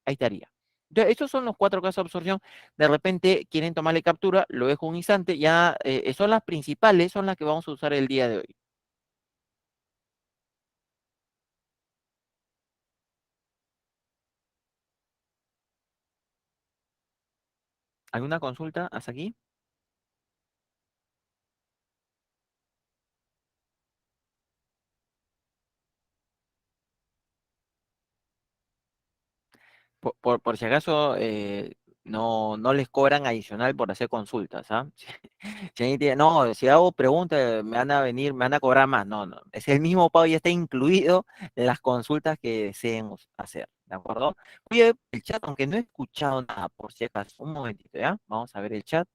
S1: Ahí estaría. Entonces, estos son los cuatro casos de absorción. De repente quieren tomarle captura, lo dejo un instante, ya son las principales, son las que vamos a usar el día de hoy. ¿Alguna consulta hasta aquí? Por si acaso, no les cobran adicional por hacer consultas, ¿ah? Si alguien no, si hago preguntas, me van a venir, me van a cobrar más. No, no, es el mismo pago, ya está incluido en las consultas que deseen hacer, ¿de acuerdo? Oye, el chat, aunque no he escuchado nada, por si acaso, un momentito, ¿ya? Vamos a ver el chat.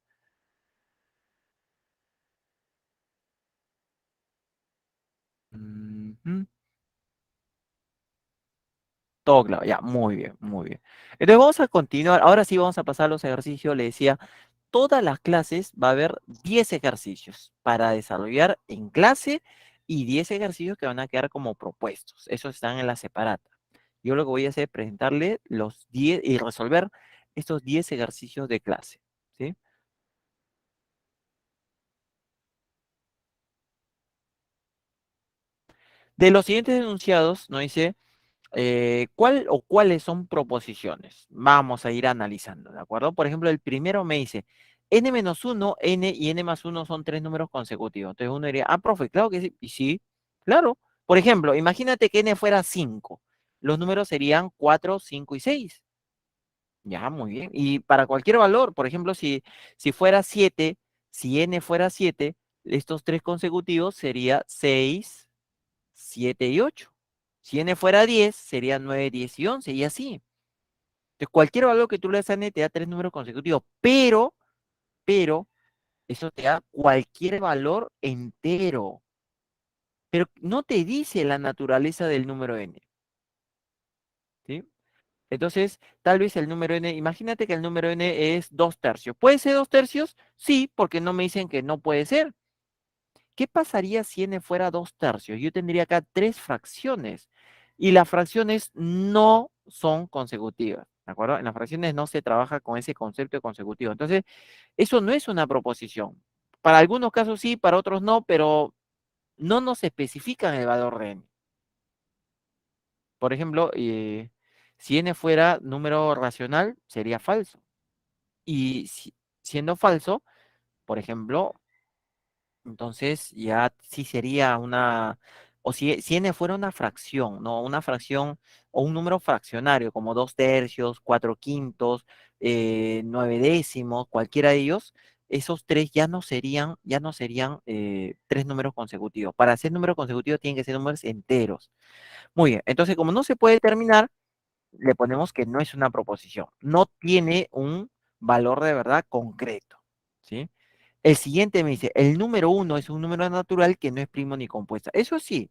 S1: Ujú. Todo claro, ya, muy bien, muy bien. Entonces vamos a continuar, ahora sí vamos a pasar a los ejercicios, le decía, todas las clases va a haber 10 ejercicios para desarrollar en clase y 10 ejercicios que van a quedar como propuestos. Esos están en la separata. Yo lo que voy a hacer es presentarle los 10 y resolver estos 10 ejercicios de clase. ¿Sí? De los siguientes enunciados, nos dice, ¿cuál o cuáles son proposiciones? Vamos a ir analizando, ¿de acuerdo? Por ejemplo, el primero me dice, n-1, n y n+1 son tres números consecutivos. Entonces uno diría, profe, claro que sí. Y sí, claro. Por ejemplo, imagínate que n fuera 5. Los números serían 4, 5 y 6. Ya, muy bien. Y para cualquier valor, por ejemplo, si fuera 7, si n fuera 7, estos tres consecutivos sería 6, 7 y 8. Si n fuera 10, serían 9, 10 y 11, y así. Entonces, cualquier valor que tú le des a n te da tres números consecutivos, pero, eso te da cualquier valor entero. Pero no te dice la naturaleza del número n. ¿Sí? Entonces, tal vez el número n, imagínate que el número n es 2/3. ¿Puede ser 2/3? Sí, porque no me dicen que no puede ser. ¿Qué pasaría si n fuera 2/3? Yo tendría acá tres fracciones y las fracciones no son consecutivas, ¿de acuerdo? En las fracciones no se trabaja con ese concepto de consecutivo. Entonces, eso no es una proposición. Para algunos casos sí, para otros no, pero no nos especifican el valor de n. Por ejemplo, si n fuera número racional, sería falso. Y siendo falso, por ejemplo, entonces ya sí sería una, o si n fuera una fracción, ¿no? Una fracción o un número fraccionario, como 2/3, 4/5, 9/10, cualquiera de ellos, esos tres ya no serían tres números consecutivos. Para ser número consecutivo tienen que ser números enteros. Muy bien, entonces como no se puede determinar, le ponemos que no es una proposición, no tiene un valor de verdad concreto, ¿sí? El siguiente me dice, el número 1 es un número natural que no es primo ni compuesta. Eso sí,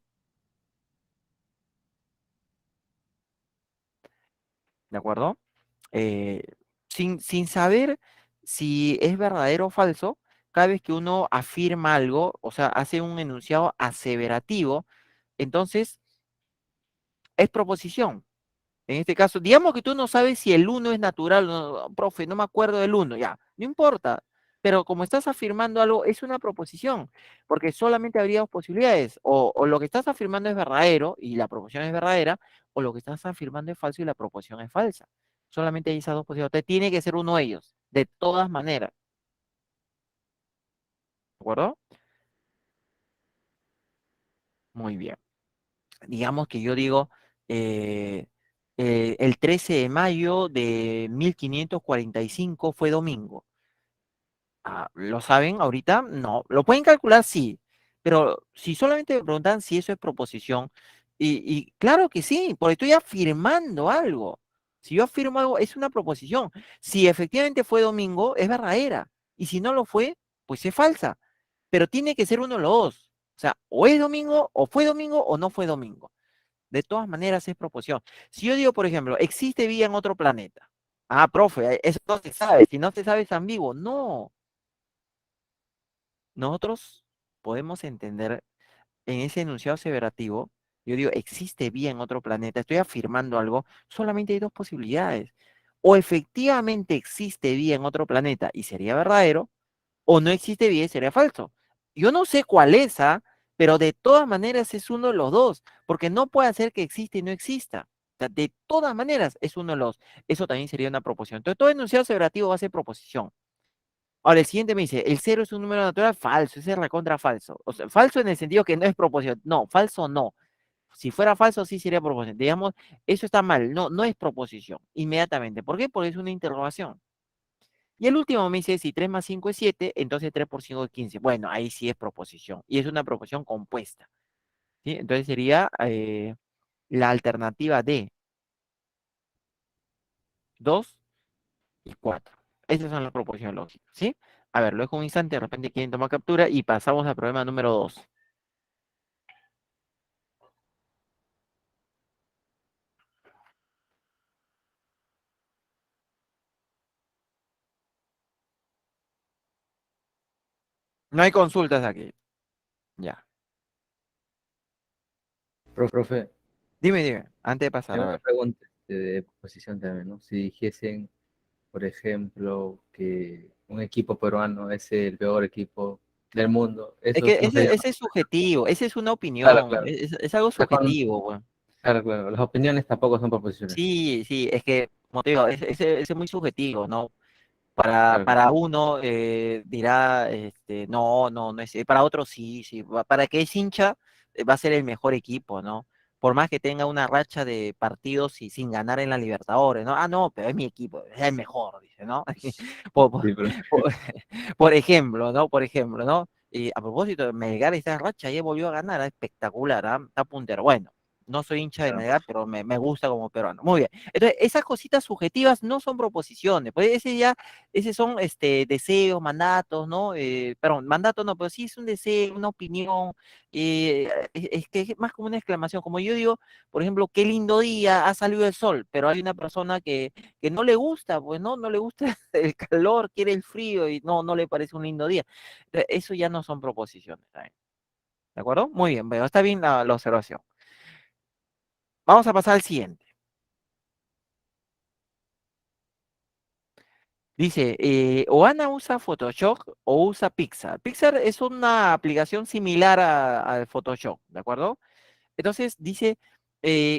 S1: ¿de acuerdo? Eh, sin saber si es verdadero o falso, cada vez que uno afirma algo, o sea, hace un enunciado aseverativo, entonces es proposición. En este caso, digamos que tú no sabes si el uno es natural, no, profe, no me acuerdo del uno, ya, no importa. Pero como estás afirmando algo, es una proposición, porque solamente habría dos posibilidades, o lo que estás afirmando es verdadero y la proposición es verdadera, o lo que estás afirmando es falso y la proposición es falsa. Solamente hay esas dos posibilidades. Entonces, tiene que ser uno de ellos, de todas maneras, ¿de acuerdo? Muy bien. Digamos que yo digo, eh, el 13 de mayo de 1545 fue domingo. Ah, ¿lo saben ahorita? No. ¿Lo pueden calcular? Sí. Pero si solamente me preguntan si eso es proposición, y claro que sí, porque estoy afirmando algo. Si yo afirmo algo, es una proposición. Si efectivamente fue domingo, es verdadera. Y si no lo fue, pues es falsa. Pero tiene que ser uno de los dos. O sea, o es domingo, o fue domingo, o no fue domingo. De todas maneras es proporción. Si yo digo, por ejemplo, existe vida en otro planeta. Ah, profe, eso no se sabe. Si no se sabe es ambiguo. No. Nosotros podemos entender en ese enunciado aseverativo, yo digo, existe vida en otro planeta, estoy afirmando algo, solamente hay dos posibilidades. O efectivamente existe vida en otro planeta y sería verdadero, o no existe vida y sería falso. Yo no sé cuál es, ¿ah? Pero de todas maneras es uno de los dos, porque no puede ser que exista y no exista. O sea, de todas maneras es uno de los. Eso también sería una proposición. Entonces, todo enunciado aseverativo va a ser proposición. Ahora, el siguiente me dice, el cero es un número natural, falso, ese es recontra falso. O sea, falso en el sentido que no es proposición. No, falso no. Si fuera falso, sí sería proposición. Digamos, eso está mal, no, no es proposición, inmediatamente. ¿Por qué? Porque es una interrogación. Y el último me dice, si 3 más 5 es 7, entonces 3 por 5 es 15. Bueno, ahí sí es proposición. Y es una proposición compuesta. ¿Sí? Entonces sería la alternativa de 2 y 4. Esas son las proposiciones lógicas. ¿Sí? A ver, luego un instante, de repente quieren tomar captura y pasamos al problema número 2. No hay consultas aquí. Ya.
S4: Profe,
S1: Dime, dime, antes de pasar,
S4: tengo
S1: a
S4: una
S1: ver.
S4: pregunta de posición también, ¿no? Si dijesen, por ejemplo, que un equipo peruano es el peor equipo del mundo,
S1: Es
S4: eso
S1: que
S4: no sería.
S1: ese es subjetivo, esa es una
S4: Claro,
S1: opinión,
S4: claro.
S1: es algo
S4: Está
S1: subjetivo, güey.
S4: claro, claro. Las opiniones tampoco son proposiciones.
S1: Sí, sí, es que, como te digo, ese es muy subjetivo, ¿no? Para,
S4: Claro,
S1: para uno dirá, no, no, no es, para otro sí, sí, para que es hincha va a ser el mejor equipo, ¿no? Por más que tenga una racha de partidos y sin ganar en la Libertadores, ¿no? Ah, no, pero es mi equipo, es el mejor, dice, ¿no? Por, por-
S4: sí, pero
S1: por- por ejemplo, ¿no? Por ejemplo, ¿no? Y a propósito, Melgar esta racha ya volvió a ganar, espectacular, ¿ah? Está puntero. Bueno, No soy hincha de
S4: Claro.
S1: Melgar, pero me gusta como peruano. Muy bien. Entonces, esas cositas subjetivas no son proposiciones. Pues ese son deseos, mandatos, ¿no? Perdón, mandato no, pero sí es un deseo, una opinión. Es que es más como una exclamación. Como yo digo, por ejemplo, qué lindo día, ha salido el sol, pero hay una persona que no le gusta, pues no le gusta el calor, quiere el frío y no le parece un lindo día. Entonces, eso ya no son proposiciones. ¿Saben? ¿De acuerdo? Muy bien, pero está bien la observación. Vamos a pasar al siguiente. Dice, o Ana usa Photoshop o usa Pixar. Pixar es una aplicación similar al Photoshop, ¿de acuerdo? Entonces dice,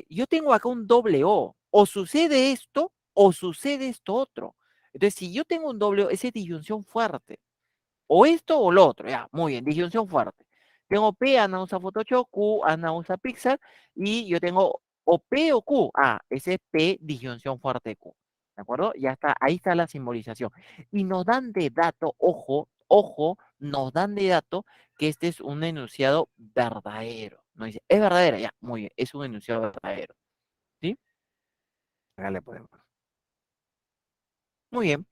S1: yo tengo acá un doble o sucede esto o sucede esto otro. Entonces, si yo tengo un doble O, esa es disyunción fuerte. O esto o lo otro, ya, muy bien, disyunción fuerte. Tengo P, Ana usa Photoshop, Q, Ana usa Pixar, y yo tengo o P o Q. Ah, ese es P, disyunción fuerte Q. ¿De acuerdo? Ya está, ahí está la simbolización. Y nos dan de dato, ojo, nos dan de dato que este es un enunciado verdadero. No dice, es verdadera, ya, muy bien, es un enunciado verdadero. ¿Sí? Acá le podemos. Muy bien.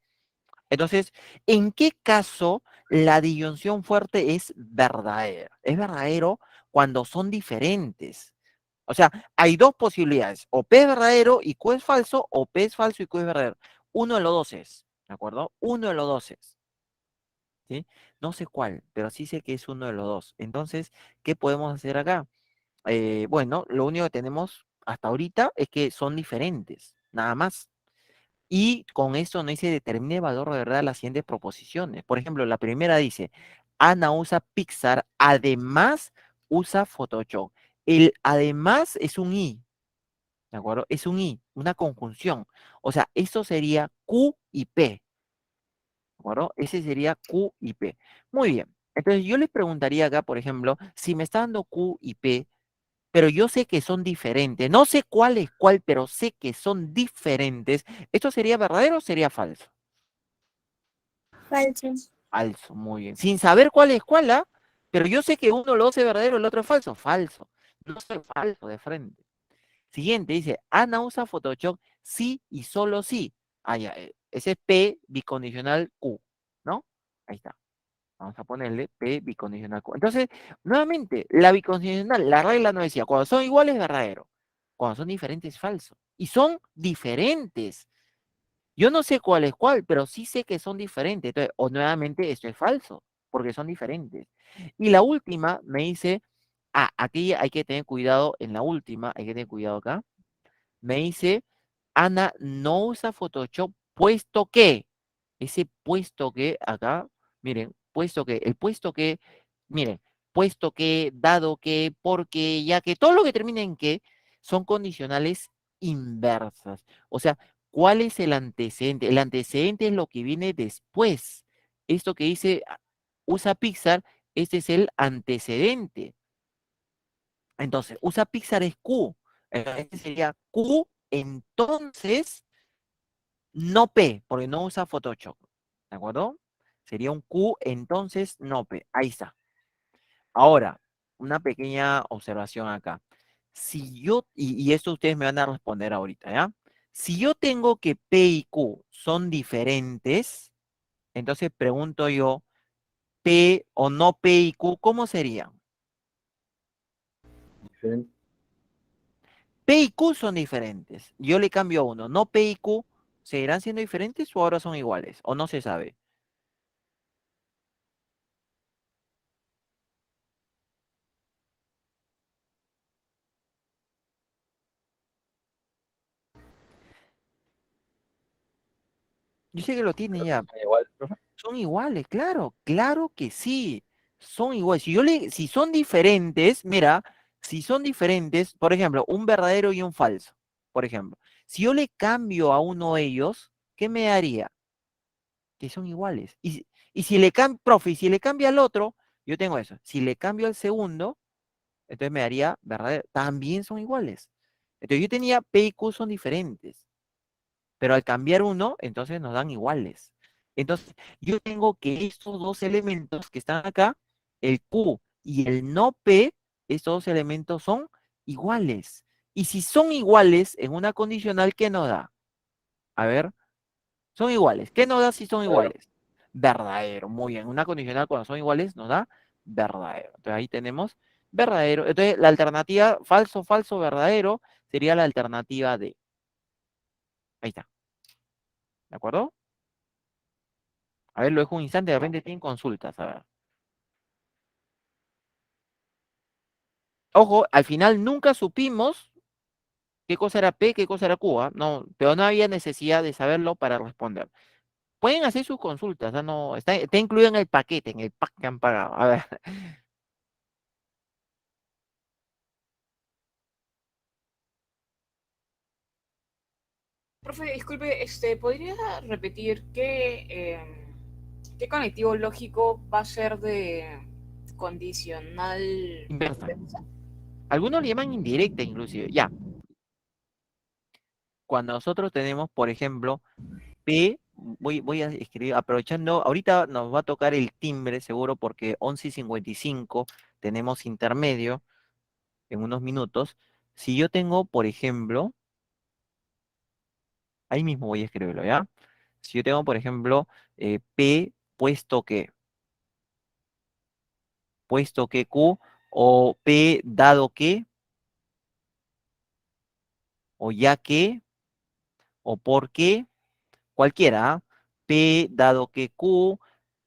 S1: Entonces, ¿en qué caso la disyunción fuerte es verdadera? Es verdadero cuando son diferentes. O sea, hay dos posibilidades, o P es verdadero y Q es falso, o P es falso y Q es verdadero. Uno de los dos es, ¿de acuerdo? Uno de los dos es, ¿sí? No sé cuál, pero sí sé que es uno de los dos. Entonces, ¿qué podemos hacer acá? Bueno, lo único que tenemos hasta ahorita es que son diferentes, nada más. Y con eso no se determina el valor de verdad de las siguientes proposiciones. Por ejemplo, la primera dice, Ana usa Pixar, además usa Photoshop. El además es un i, ¿de acuerdo? Es un i, una conjunción. O sea, eso sería Q y P, ¿de acuerdo? Ese sería Q y P. Muy bien. Entonces yo les preguntaría acá, por ejemplo, si me está dando Q y P, pero yo sé que son diferentes. No sé cuál es cuál, pero sé que son diferentes. ¿Esto sería verdadero o sería falso?
S3: Falso.
S1: Falso, muy bien. Sin saber cuál es cuál, ¿ah? Pero yo sé que uno lo hace verdadero, el otro es falso. Falso. No soy falso de frente. Siguiente, dice, Ana usa Photoshop sí y solo sí. Ah, ya, ese es P bicondicional Q, ¿no? Ahí está. Vamos a ponerle P bicondicional Q. Entonces, nuevamente, la bicondicional, la regla no decía, cuando son iguales, verdadero. Cuando son diferentes, falso. Y son diferentes. Yo no sé cuál es cuál, pero sí sé que son diferentes. Entonces, o nuevamente, esto es falso, porque son diferentes. Y la última me dice, aquí hay que tener cuidado en la última, hay que tener cuidado acá. Me dice, Ana no usa Photoshop puesto que, ese puesto que acá, miren, puesto que, el puesto que, miren, puesto que, dado que, porque, ya que, todo lo que termina en que son condicionales inversas. O sea, ¿cuál es el antecedente? El antecedente es lo que viene después. Esto que dice, usa Pixar, este es el antecedente. Entonces, usa Pixar es Q. Este sería Q, entonces no P, porque no usa Photoshop. ¿De acuerdo? Sería un Q, entonces no P. Ahí está. Ahora, una pequeña observación acá. Si yo, y esto ustedes me van a responder ahorita, ¿ya? Si yo tengo que P y Q son diferentes, entonces pregunto yo, P o no P y Q, ¿cómo serían?
S4: Diferente.
S1: P y Q son diferentes. Yo le cambio a uno. No P y Q, ¿seguirán siendo diferentes o ahora son iguales? O no se sabe. Yo sé que lo tienen ya.
S4: Igual, profe.
S1: Son iguales, claro, claro que sí. Son iguales. Si son diferentes, mira, si son diferentes, por ejemplo, un verdadero y un falso, por ejemplo, si yo le cambio a uno de ellos, ¿qué me daría? Que son iguales. Y si le cambio, profe, y si le cambio al otro, yo tengo eso. Si le cambio al segundo, entonces me daría verdadero. También son iguales. Entonces yo tenía P y Q son diferentes, pero al cambiar uno, entonces nos dan iguales. Entonces yo tengo que estos dos elementos que están acá, el Q y el no P, estos dos elementos son iguales. Y si son iguales en una condicional, ¿qué nos da? A ver, son iguales. ¿Qué nos da si son iguales? Verdadero. Muy bien. Una condicional cuando son iguales nos da verdadero. Entonces ahí tenemos verdadero. Entonces la alternativa falso, falso, verdadero sería la alternativa D. Ahí está. ¿De acuerdo? A ver, lo dejo un instante, de repente tienen consultas. A ver. Ojo, al final nunca supimos qué cosa era P, qué cosa era Q, ¿ah? No, pero no había necesidad de saberlo para responder. Pueden hacer sus consultas, no, está incluido en el paquete, en el pack que han pagado. A ver,
S3: Profe, disculpe, ¿podría repetir qué conectivo lógico va a ser de condicional
S1: inversa.
S3: inversa?
S1: Algunos le llaman indirecta inclusive. Ya, cuando nosotros tenemos, por ejemplo, P, voy a escribir, aprovechando, ahorita nos va a tocar el timbre seguro porque 11:55 tenemos intermedio en unos minutos. Si yo tengo, por ejemplo, ahí mismo voy a escribirlo, ¿ya? Si yo tengo, por ejemplo, P puesto que Q, o P dado que, o ya que, o por qué, cualquiera, ¿ah? P dado que Q,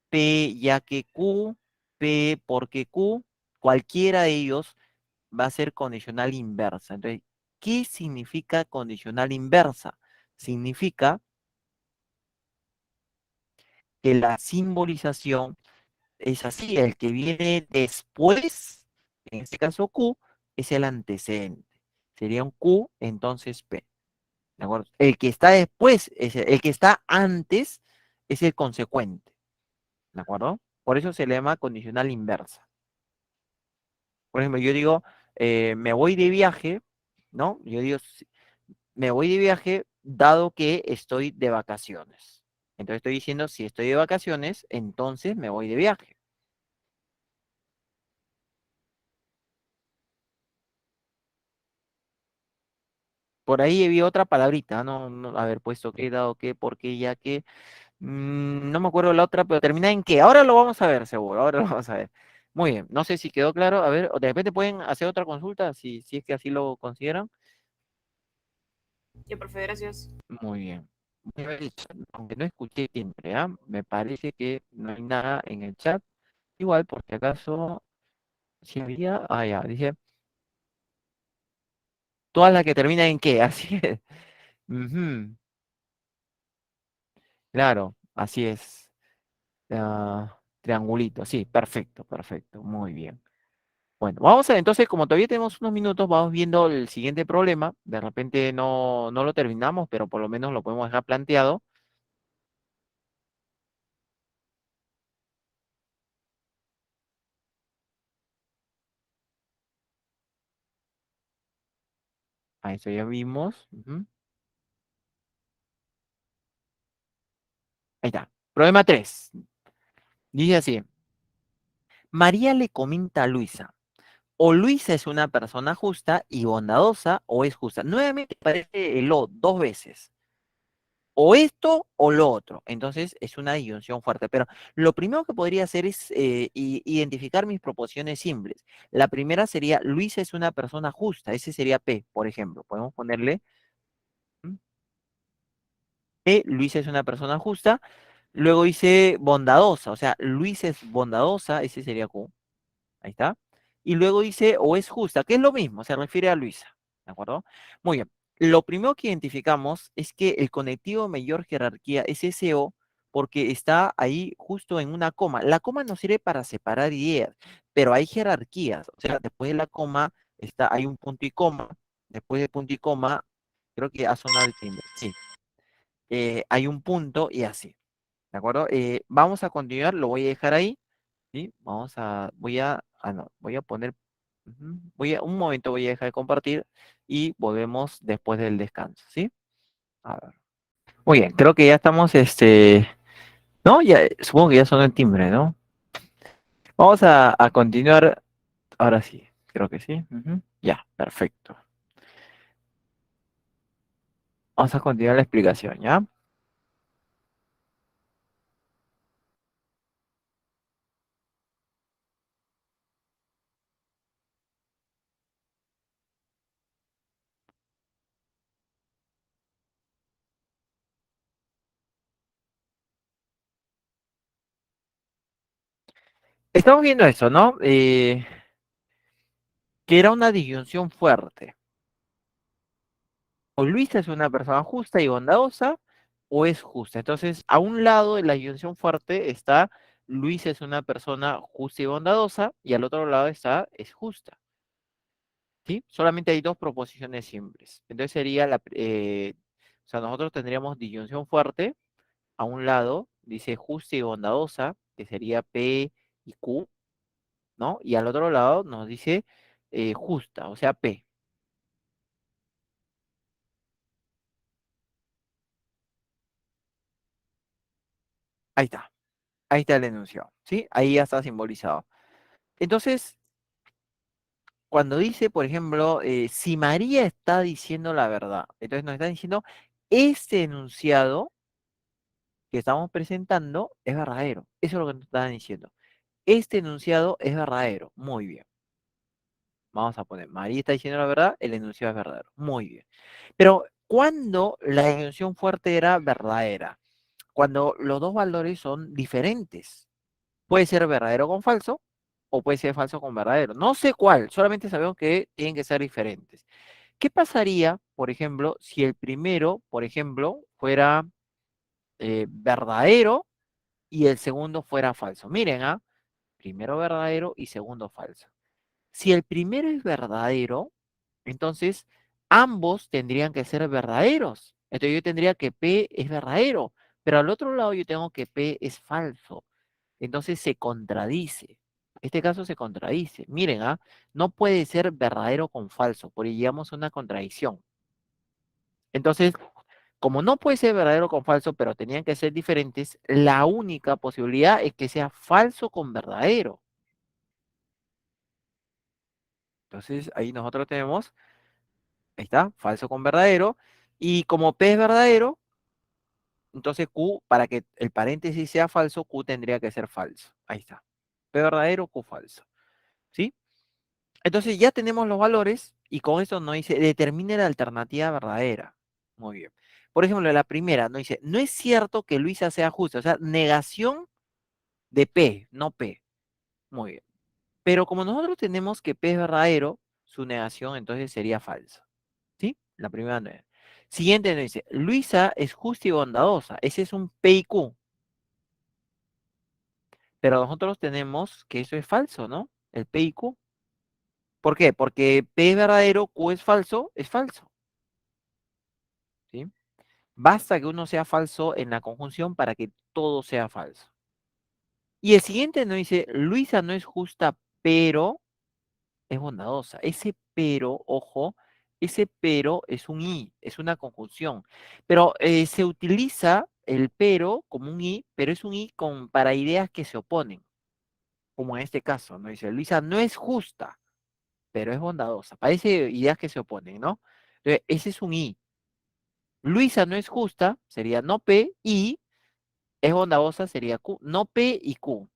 S1: P ya que Q, P porque Q, cualquiera de ellos va a ser condicional inversa. Entonces, ¿qué significa condicional inversa? Significa que la simbolización es así, el que viene después, en este caso Q, es el antecedente. Sería un Q, entonces P. ¿De acuerdo? El que está después, el que está antes, es el consecuente. ¿De acuerdo? Por eso se le llama condicional inversa. Por ejemplo, yo digo, me voy de viaje, ¿no? Yo digo, me voy de viaje dado que estoy de vacaciones. Entonces estoy diciendo, si estoy de vacaciones, entonces me voy de viaje. Por ahí había otra palabrita, no, haber puesto que, dado que, por qué, ya que. No me acuerdo la otra, pero termina en qué. Ahora lo vamos a ver, seguro. Ahora lo vamos a ver. Muy bien. No sé si quedó claro. A ver, o de repente pueden hacer otra consulta, si es que así lo consideran.
S3: Ya, profe, gracias.
S1: Muy bien. Voy a ver el chat, aunque no escuché siempre, ¿ah? Me parece que no hay nada en el chat. Igual, por si acaso, si había. Ah, ya, dije. Todas las que terminan en qué, así es. Ujú, claro, así es. Triangulito, sí, perfecto, perfecto. Muy bien. Bueno, vamos a ver, entonces, como todavía tenemos unos minutos, vamos viendo el siguiente problema. De repente no lo terminamos, pero por lo menos lo podemos dejar planteado. A eso ya vimos. Ujú. Ahí está. Problema 3. Dice así. María le comenta a Luisa. O Luisa es una persona justa y bondadosa o es justa. Nuevamente aparece el o dos veces. O esto o lo otro. Entonces es una disyunción fuerte. Pero lo primero que podría hacer es identificar mis proposiciones simples. La primera sería, Luisa es una persona justa. Ese sería P, por ejemplo. Podemos ponerle P, Luisa es una persona justa. Luego dice bondadosa. O sea, Luisa es bondadosa. Ese sería Q. Ahí está. Y luego dice o es justa, que es lo mismo, se refiere a Luisa. ¿De acuerdo? Muy bien. Lo primero que identificamos es que el conectivo de mayor jerarquía es ese o porque está ahí justo en una coma. La coma no sirve para separar ideas, pero hay jerarquías. O sea, después de la coma hay un punto y coma. Después de punto y coma, creo que ha sonado el timbre. Sí. Hay un punto y así. ¿De acuerdo? Vamos a continuar, lo voy a dejar ahí. ¿Sí? Voy a poner, un momento voy a dejar de compartir y volvemos después del descanso, ¿sí? A ver. Muy bien, creo que ya estamos, ¿no? Ya, supongo que ya sonó el timbre, ¿no? Vamos a continuar, ahora sí, creo que sí. Ya, perfecto. Vamos a continuar la explicación, ¿ya? Estamos viendo eso, ¿no? Que era una disyunción fuerte. O Luisa es una persona justa y bondadosa, o es justa. Entonces, a un lado de la disyunción fuerte está Luisa es una persona justa y bondadosa, y al otro lado está es justa. ¿Sí? Solamente hay dos proposiciones simples. Entonces sería o sea, nosotros tendríamos disyunción fuerte. A un lado dice justa y bondadosa, que sería P y Q, ¿no? Y al otro lado nos dice justa, o sea, P. Ahí está. Ahí está el enunciado, ¿sí? Ahí ya está simbolizado. Entonces, cuando dice, por ejemplo, si María está diciendo la verdad, entonces nos está diciendo, este enunciado que estamos presentando es verdadero. Eso es lo que nos están diciendo. Este enunciado es verdadero. Muy bien. Vamos a poner, María está diciendo la verdad, el enunciado es verdadero. Muy bien. Pero, ¿cuándo la disyunción fuerte era verdadera? Cuando los dos valores son diferentes. Puede ser verdadero con falso o puede ser falso con verdadero. No sé cuál, solamente sabemos que tienen que ser diferentes. ¿Qué pasaría, por ejemplo, si el primero, por ejemplo, fuera verdadero y el segundo fuera falso? Miren, ¿ah? Primero verdadero y segundo falso. Si el primero es verdadero, entonces ambos tendrían que ser verdaderos. Entonces yo tendría que P es verdadero, pero al otro lado yo tengo que P es falso. Entonces se contradice. Este caso se contradice. Miren, ¿ah? No puede ser verdadero con falso, porque llegamos a una contradicción. Entonces, como no puede ser verdadero con falso, pero tenían que ser diferentes, la única posibilidad es que sea falso con verdadero. Entonces, ahí nosotros tenemos, ahí está, falso con verdadero. Y como P es verdadero, entonces Q, para que el paréntesis sea falso, Q tendría que ser falso. Ahí está. P verdadero, Q falso. ¿Sí? Entonces ya tenemos los valores y con esto nos dice, determine la alternativa verdadera. Muy bien. Por ejemplo, la primera nos dice, no es cierto que Luisa sea justa. O sea, negación de P, no P. Muy bien. Pero como nosotros tenemos que P es verdadero, su negación entonces sería falsa. ¿Sí? La primera no es. Siguiente nos dice, Luisa es justa y bondadosa. Ese es un P y Q. Pero nosotros tenemos que eso es falso, ¿no? El P y Q. ¿Por qué? Porque P es verdadero, Q es falso. ¿Sí? Basta que uno sea falso en la conjunción para que todo sea falso. Y el siguiente nos dice, Luisa no es justa, pero es bondadosa. Ese pero, ojo, ese pero es un i, es una conjunción. Pero se utiliza el pero como un i, pero es un i para ideas que se oponen, como en este caso, ¿no? Dice, Luisa no es justa, pero es bondadosa. Parece ideas que se oponen, ¿no? Entonces, ese es un i. Luisa no es justa, sería no P, y es bondadosa, sería Q. No P y Q.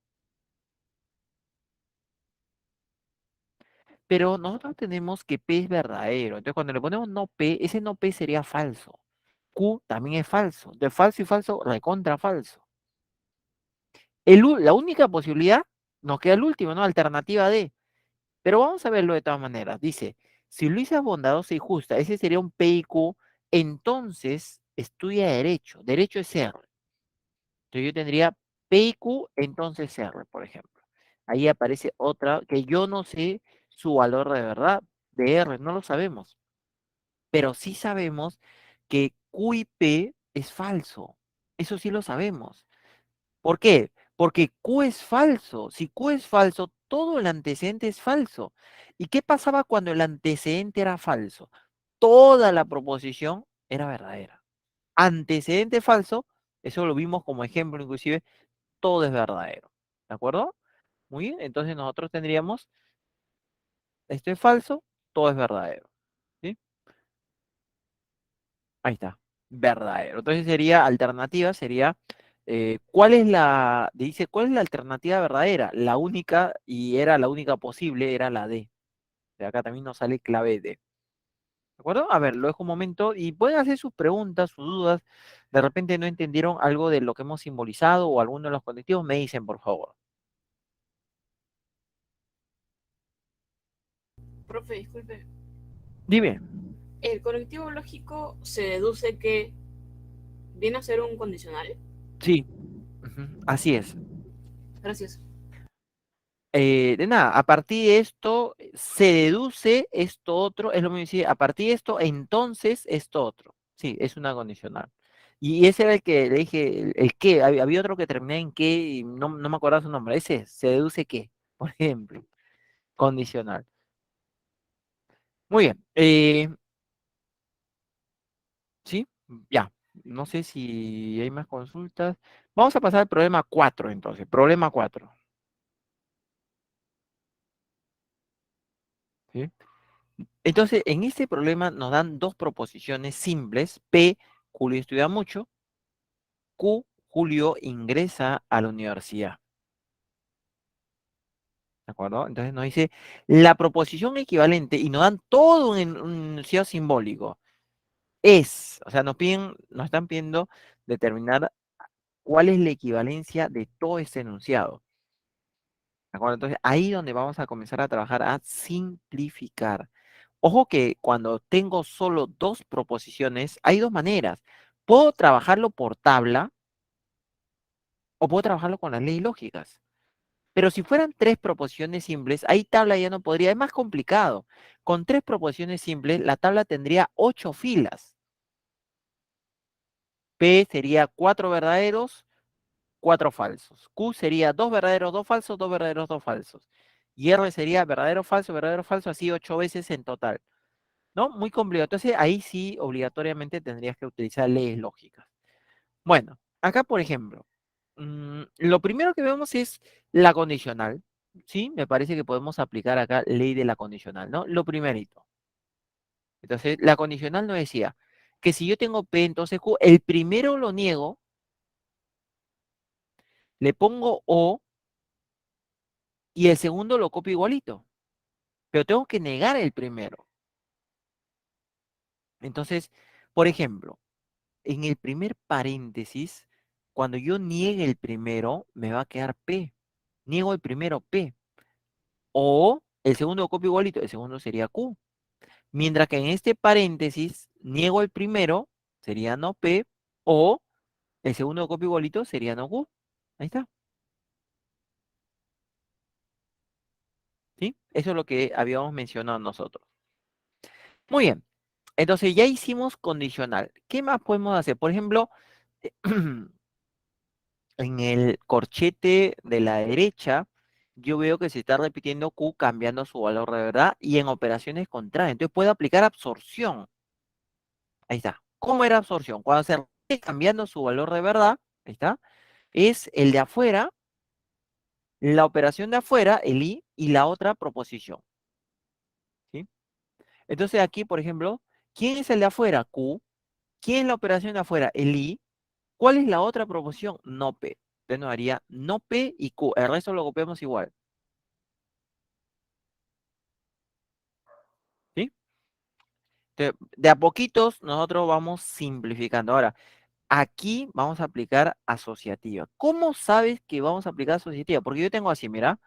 S1: Pero nosotros tenemos que P es verdadero. Entonces, cuando le ponemos no P, ese no P sería falso. Q también es falso. De falso y falso, recontra falso. La única posibilidad nos queda el último, ¿no? Alternativa D. Pero vamos a verlo de todas maneras. Dice, si Luisa es bondadosa y justa, ese sería un P y Q, entonces estudia derecho. Derecho es R. Entonces yo tendría P y Q, entonces R, por ejemplo. Ahí aparece otra que yo no sé su valor de verdad de R, no lo sabemos. Pero sí sabemos que Q y P es falso. Eso sí lo sabemos. ¿Por qué? Porque Q es falso. Si Q es falso, todo el antecedente es falso. ¿Y qué pasaba cuando el antecedente era falso? Toda la proposición era verdadera. Antecedente falso, eso lo vimos como ejemplo inclusive, todo es verdadero. ¿De acuerdo? Muy bien, entonces nosotros tendríamos, esto es falso, todo es verdadero. ¿Sí? Ahí está. verdadero. Entonces sería alternativa, sería, ¿cuál es dice, ¿cuál es la alternativa verdadera? La única, y era la única posible, era la D. De acá también nos sale clave D. ¿De acuerdo? A ver, lo dejo un momento y pueden hacer sus preguntas, sus dudas. De repente no entendieron algo de lo que hemos simbolizado o alguno de los conectivos, me dicen, por favor.
S3: Profe, disculpe.
S1: Dime.
S3: El conectivo lógico se deduce que viene a ser un condicional.
S1: Sí, ujú, así es.
S3: Gracias.
S1: De nada, a partir de esto se deduce esto otro, es lo mismo decir, a partir de esto, entonces esto otro. Sí, es una condicional. Y ese era el que le dije, el qué, había otro que terminé en qué y no me acordaba su nombre. Ese se deduce qué, por ejemplo, condicional. Muy bien, sí, ya. No sé si hay más consultas. Vamos a pasar al problema 4 entonces, problema 4. ¿Sí? Entonces, en este problema nos dan dos proposiciones simples. P, Julio estudia mucho. Q, Julio ingresa a la universidad. ¿De acuerdo? Entonces nos dice la proposición equivalente y nos dan todo un enunciado simbólico. Es, o sea, nos están pidiendo determinar cuál es la equivalencia de todo este enunciado. ¿De acuerdo? Entonces, ahí donde vamos a comenzar a trabajar a simplificar. Ojo que cuando tengo solo dos proposiciones, hay dos maneras. Puedo trabajarlo por tabla o puedo trabajarlo con las leyes lógicas. Pero si fueran tres proposiciones simples, ahí tabla ya no podría, es más complicado. Con tres proposiciones simples, la tabla tendría 8 filas. P sería 4 verdaderos, 4 falsos. Q sería 2 verdaderos, 2 falsos, 2 verdaderos, 2 falsos. Y R sería verdadero, falso, así 8 veces en total. ¿No? Muy complicado. Entonces ahí sí obligatoriamente tendrías que utilizar leyes lógicas. Bueno, acá por ejemplo, lo primero que vemos es la condicional. ¿Sí? Me parece que podemos aplicar acá ley de la condicional, ¿no? Lo primerito. Entonces, la condicional nos decía que si yo tengo P, entonces Q, el primero lo niego, le pongo O y el segundo lo copio igualito. Pero tengo que negar el primero. Entonces, por ejemplo, en el primer paréntesis, cuando yo niegue el primero, me va a quedar P. Niego el primero P. O el segundo lo copio igualito, el segundo sería Q. Mientras que en este paréntesis, niego el primero, sería no P. O el segundo lo copio igualito, sería no Q. Ahí está. ¿Sí? Eso es lo que habíamos mencionado nosotros. Muy bien. Entonces ya hicimos condicional. ¿Qué más podemos hacer? Por ejemplo, en el corchete de la derecha, yo veo que se está repitiendo Q cambiando su valor de verdad y en operaciones contrarias. Entonces puedo aplicar absorción. Ahí está. ¿Cómo era absorción? Cuando se repite cambiando su valor de verdad, ahí está, es el de afuera, la operación de afuera, el I, y la otra proposición. ¿Sí? Entonces aquí, por ejemplo, ¿quién es el de afuera? Q. ¿Quién es la operación de afuera? El I. ¿Cuál es la otra proposición? No P. Entonces nos haría no P y Q. El resto lo copiamos igual. ¿Sí? Entonces, de a poquitos nosotros vamos simplificando. Ahora, aquí vamos a aplicar asociativa. ¿Cómo sabes que vamos a aplicar asociativa? Porque yo tengo así, mira,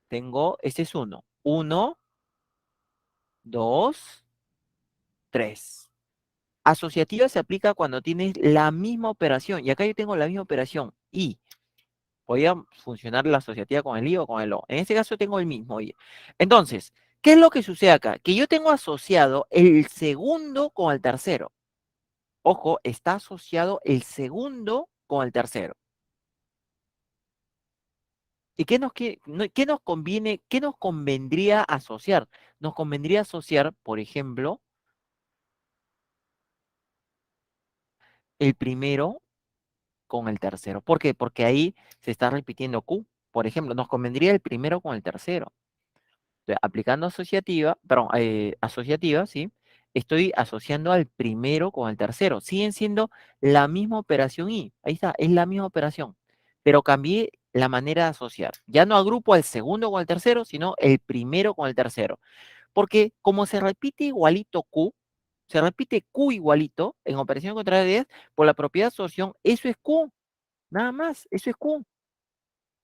S1: tengo, este es uno. Uno, dos, tres. Asociativa se aplica cuando tienes la misma operación. Y acá yo tengo la misma operación. Y podía funcionar la asociativa con el I o con el O. En este caso tengo el mismo I. Entonces, ¿qué es lo que sucede acá? Que yo tengo asociado el segundo con el tercero. Ojo, está asociado el segundo con el tercero. ¿Y qué nos conviene, qué nos convendría asociar? Nos convendría asociar, por ejemplo, el primero con el tercero. ¿Por qué? Porque ahí se está repitiendo Q. Por ejemplo, nos convendría el primero con el tercero. Entonces, aplicando asociativa, perdón, asociativa, ¿sí? estoy asociando al primero con el tercero. Siguen siendo la misma operación y, ahí está, es la misma operación, pero cambié la manera de asociar. Ya no agrupo al segundo con el tercero, sino el primero con el tercero. Porque como se repite igualito Q, se repite Q igualito en operación contrariedad, por la propiedad de asociación, eso es Q, nada más, eso es Q.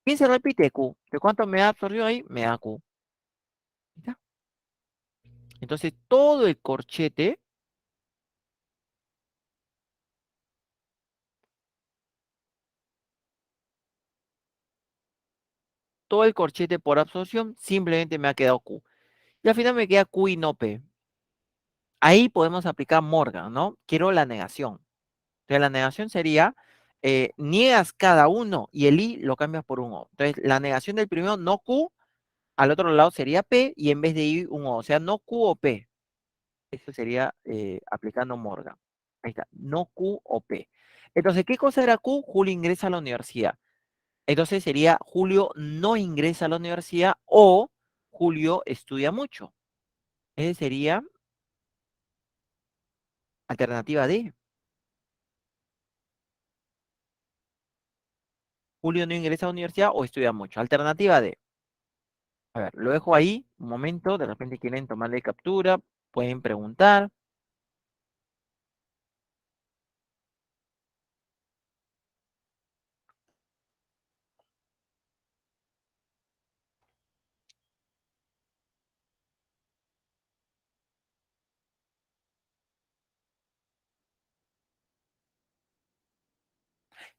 S1: ¿Quién se repite Q? ¿De cuánto me da absorción ahí? Me da Q. ¿Ya? Entonces, todo el corchete por absorción, simplemente me ha quedado Q. Y al final me queda Q y no P. Ahí podemos aplicar Morgan, ¿no? Quiero la negación. Entonces, la negación sería, niegas cada uno y el I lo cambias por un O. Entonces, la negación del primero, no Q, al otro lado sería P y en vez de I, un O. O sea, no Q o P. Eso sería aplicando Morgan. Ahí está, no Q o P. Entonces, ¿qué cosa era Q? Julio ingresa a la universidad. Entonces sería Julio no ingresa a la universidad o Julio estudia mucho. Ese sería alternativa D. Julio no ingresa a la universidad o estudia mucho. Alternativa D. A ver, lo dejo ahí un momento. De repente quieren tomarle captura. Pueden preguntar.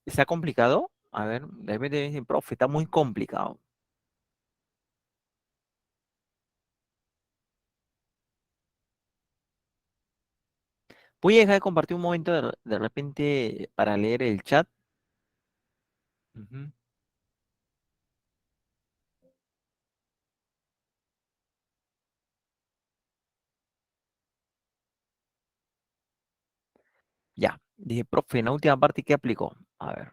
S1: ¿Está complicado? A ver, de repente dicen, profe, está muy complicado. Voy a dejar de compartir un momento de repente para leer el chat. Ujú. Ya. Dije, profe, en la última parte, ¿qué aplicó? A ver.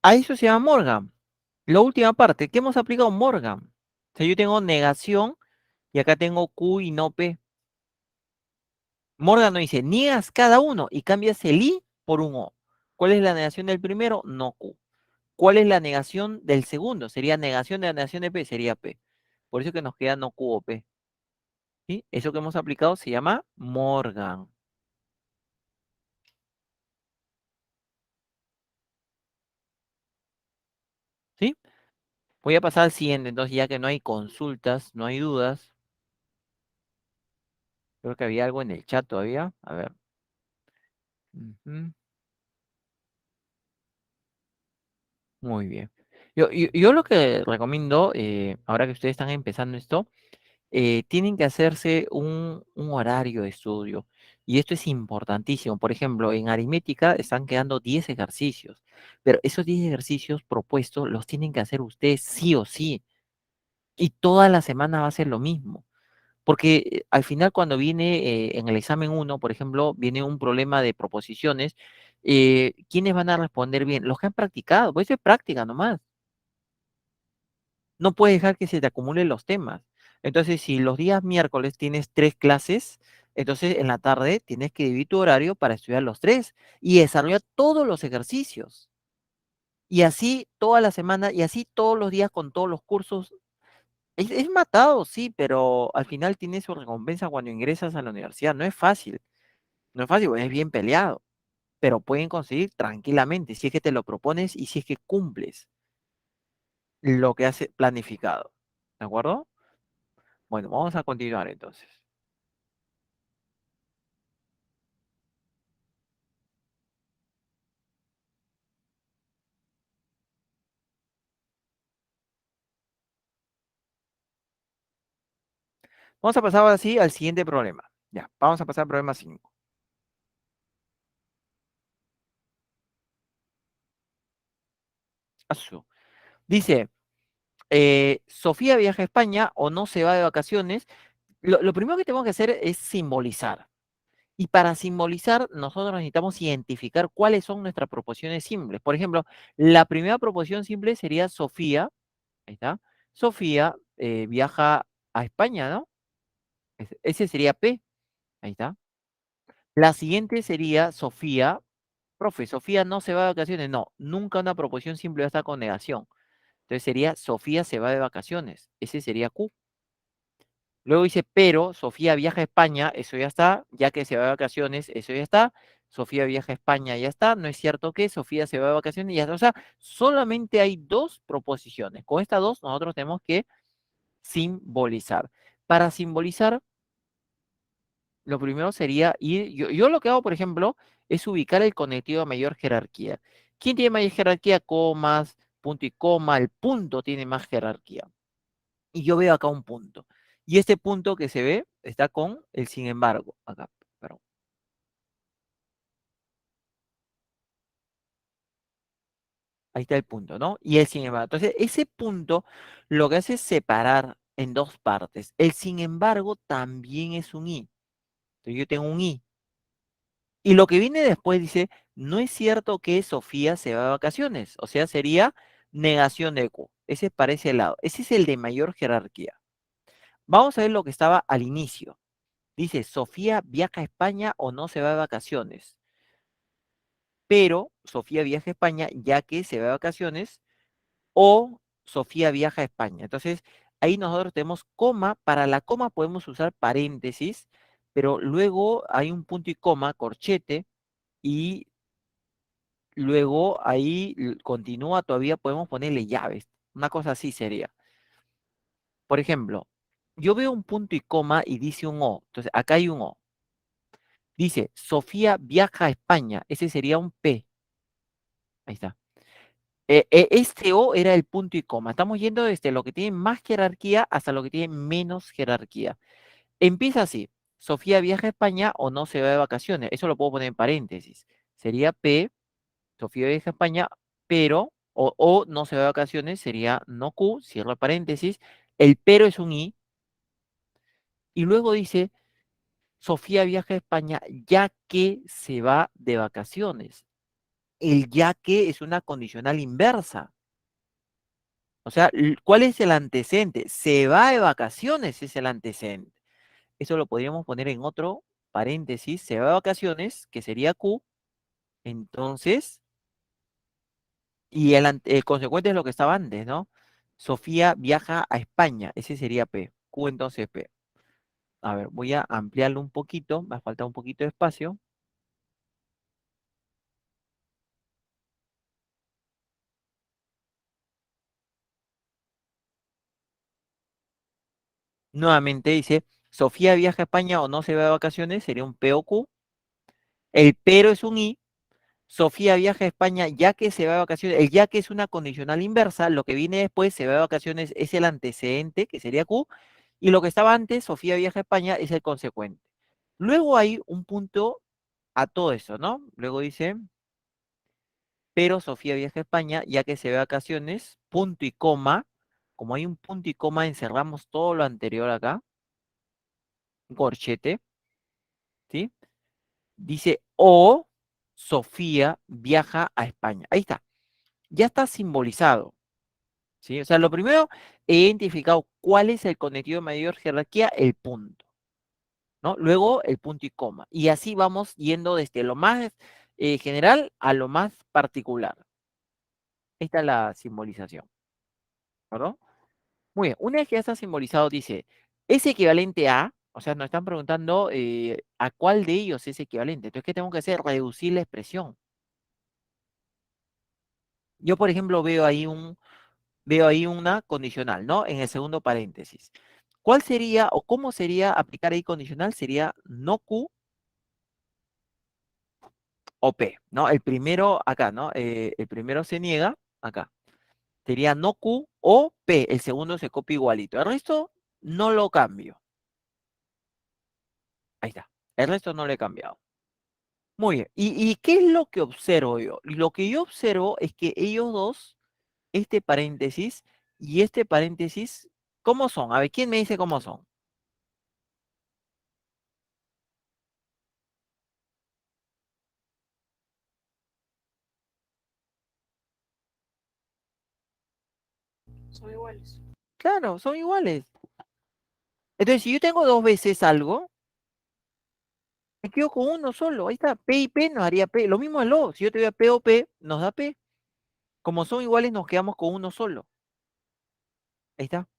S1: A eso se llama Morgan. La última parte, ¿qué hemos aplicado? Morgan. O sea, yo tengo negación y acá tengo Q y no P. Morgan nos dice, niegas cada uno y cambias el I por un O. ¿Cuál es la negación del primero? No Q. ¿Cuál es la negación del segundo? Sería negación de la negación de P, sería P. Por eso que nos queda no Q o P. ¿Sí? Eso que hemos aplicado se llama Morgan. ¿Sí? Voy a pasar al siguiente, entonces ya que no hay consultas, no hay dudas. Creo que había algo en el chat todavía. A ver. Ujú. Muy bien. Yo lo que recomiendo, ahora que ustedes están empezando esto, tienen que hacerse un horario de estudio. Y esto es importantísimo. Por ejemplo, en aritmética están quedando 10 ejercicios, pero esos 10 ejercicios propuestos los tienen que hacer ustedes sí o sí. Y toda la semana va a ser lo mismo. Porque al final cuando viene en el examen uno, por ejemplo, viene un problema de proposiciones, ¿quiénes van a responder bien? Los que han practicado, pues eso es práctica nomás. No puedes dejar que se te acumulen los temas. Entonces, si los días miércoles tienes 3 clases, entonces en la tarde tienes que dividir tu horario para estudiar los tres y desarrollar todos los ejercicios. Y así toda la semana y así todos los días con todos los cursos. Es matado, sí, pero al final tienes su recompensa cuando ingresas a la universidad. No es fácil, no es fácil, es bien peleado, pero pueden conseguir tranquilamente si es que te lo propones y si es que cumples lo que has planificado. ¿De acuerdo? Bueno, vamos a continuar entonces. Vamos a pasar así al siguiente problema. Ya, vamos a pasar al problema 5. Asu. Dice, Sofía viaja a España o no se va de vacaciones. Lo primero que tenemos que hacer es simbolizar. Y para simbolizar, nosotros necesitamos identificar cuáles son nuestras proposiciones simples. Por ejemplo, la primera proposición simple sería Sofía, ahí está, Sofía viaja a España, ¿no? Ese sería P, ahí está. La siguiente sería Sofía, profe, Sofía no se va de vacaciones. No, nunca una proposición simple va a estar con negación. Entonces sería Sofía se va de vacaciones. Ese sería Q. Luego dice, pero Sofía viaja a España, eso ya está, ya que se va de vacaciones, eso ya está. Sofía viaja a España, ya está. No es cierto que Sofía se va de vacaciones, ya está. O sea, solamente hay dos proposiciones. Con estas dos nosotros tenemos que simbolizar. Para simbolizar, lo primero sería ir, yo lo que hago, por ejemplo, es ubicar el conectivo a mayor jerarquía. ¿Quién tiene mayor jerarquía? Comas, punto y coma, el punto tiene más jerarquía. Y yo veo acá un punto. Y este punto que se ve está con el sin embargo. Acá, perdón. Ahí está el punto, ¿no? Y el sin embargo. Entonces, ese punto lo que hace es separar en dos partes. El sin embargo también es un i. Entonces, yo tengo un i. Y lo que viene después dice, no es cierto que Sofía se va de vacaciones. O sea, sería negación de Q. Ese es para ese lado. Ese es el de mayor jerarquía. Vamos a ver lo que estaba al inicio. Dice, Sofía viaja a España o no se va de vacaciones. Pero Sofía viaja a España ya que se va de vacaciones o Sofía viaja a España. Entonces, ahí nosotros tenemos coma. Para la coma podemos usar paréntesis, pero luego hay un punto y coma, corchete, y luego ahí continúa, todavía podemos ponerle llaves. Una cosa así sería. Por ejemplo, yo veo un punto y coma y dice un O. Entonces, acá hay un O. Dice, Sofía viaja a España. Ese sería un P. Ahí está. Este O era el punto y coma. Estamos yendo desde lo que tiene más jerarquía hasta lo que tiene menos jerarquía. Empieza así. Sofía viaja a España o no se va de vacaciones. Eso lo puedo poner en paréntesis. Sería P, Sofía viaja a España, pero, o no se va de vacaciones, sería no Q, cierro paréntesis. El pero es un I. Y luego dice, Sofía viaja a España ya que se va de vacaciones. El ya que es una condicional inversa. O sea, ¿cuál es el antecedente? Se va de vacaciones es el antecedente. Eso lo podríamos poner en otro paréntesis. Se va de vacaciones, que sería Q. Entonces, y el consecuente es lo que estaba antes, ¿no? Sofía viaja a España. Ese sería P. Q entonces P. A ver, voy a ampliarlo un poquito. Me falta un poquito de espacio. Nuevamente dice, Sofía viaja a España o no se va de vacaciones. Sería un P o Q. El pero es un I. Sofía viaja a España ya que se va de vacaciones. El ya que es una condicional inversa, lo que viene después, se va de vacaciones, es el antecedente, que sería Q, y lo que estaba antes, Sofía viaja a España, es el consecuente. Luego hay un punto a todo eso, ¿no? Luego dice, pero Sofía viaja a España ya que se va de vacaciones, punto y coma. Como hay un punto y coma, encerramos todo lo anterior acá, un corchete, ¿sí? Dice, o Sofía viaja a España. Ahí está, ya está simbolizado. ¿Sí? O sea, lo primero, he identificado cuál es el conectivo de mayor jerarquía, el punto, ¿no? Luego el punto y coma. Y así vamos yendo desde lo más general a lo más particular. Esta es la simbolización, ¿verdad? Muy bien, una vez que ya está simbolizado, dice, es equivalente a, o sea, nos están preguntando a cuál de ellos es equivalente. Entonces, ¿qué tengo que hacer? Reducir la expresión. Yo, por ejemplo, veo ahí una condicional, ¿no? En el segundo paréntesis. ¿Cuál sería o cómo sería aplicar ahí condicional? Sería no Q o P, ¿no? El primero acá, ¿no? El primero se niega acá. Sería no Q o P. El segundo se copia igualito. El resto no lo cambio. Ahí está. El resto no lo he cambiado. Muy bien. ¿Y qué es lo que observo yo? Lo que yo observo es que ellos dos este paréntesis y este paréntesis, ¿cómo son? A ver, ¿quién me dice cómo son?
S3: Son iguales.
S1: Claro, son iguales. Entonces, si yo tengo dos veces algo, me quedo con uno solo. Ahí está, P y P nos haría P. Lo mismo es lo. Si yo te doy a P o P, nos da P. Como son iguales, nos quedamos con uno solo. Ahí está.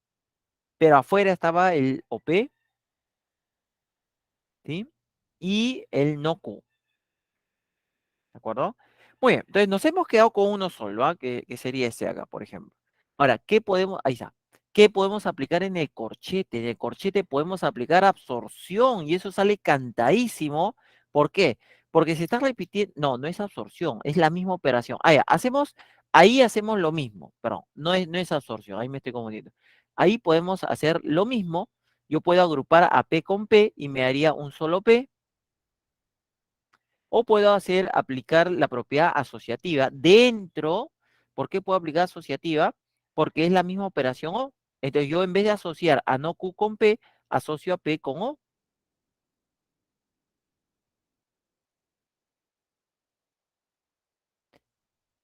S1: Pero afuera estaba el OP, ¿sí? Y el no Q. ¿De acuerdo? Muy bien, entonces nos hemos quedado con uno solo, ¿ah? Que sería ese acá, por ejemplo. Ahora, ¿qué podemos, ahí está, ¿qué podemos aplicar en el corchete? En el corchete podemos aplicar absorción y eso sale cantadísimo. ¿Por qué? Porque se está repitiendo, no, no es absorción, es la misma operación. Ahí hacemos lo mismo, perdón, no es absorción, ahí me estoy confundiendo. Ahí podemos hacer lo mismo, yo puedo agrupar a P con P y me haría un solo P, o puedo aplicar la propiedad asociativa dentro. ¿Por qué puedo aplicar asociativa? Porque es la misma operación O. Entonces yo en vez de asociar a no Q con P, asocio a P con O.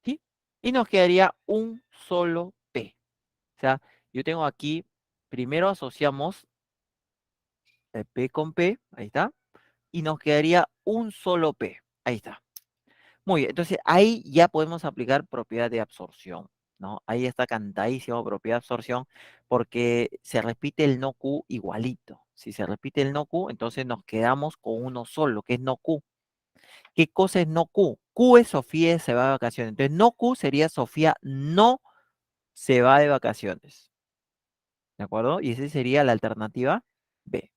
S1: ¿Sí? Y nos quedaría un solo P. O sea, yo tengo aquí, primero asociamos P con P, ahí está, y nos quedaría un solo P. Ahí está. Muy bien, entonces ahí ya podemos aplicar propiedad de absorción, ¿no? Ahí está cantadísimo propiedad de absorción porque se repite el no Q igualito. Si se repite el no Q, entonces nos quedamos con uno solo, que es no Q. ¿Qué cosa es no Q? Q es Sofía se va de vacaciones. Entonces no Q sería Sofía no se va de vacaciones. ¿De acuerdo? Y esa sería la alternativa B.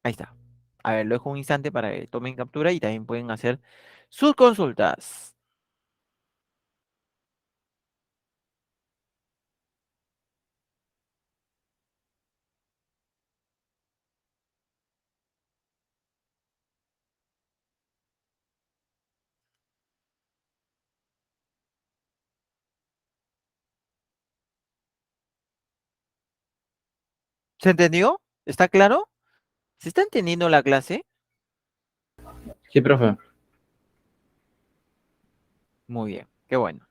S1: Ahí está. A ver, lo dejo un instante para que tomen captura y también pueden hacer sus consultas. ¿Se entendió? ¿Está claro? ¿Se está entendiendo la clase?
S4: Sí, profe.
S1: Muy bien, qué bueno.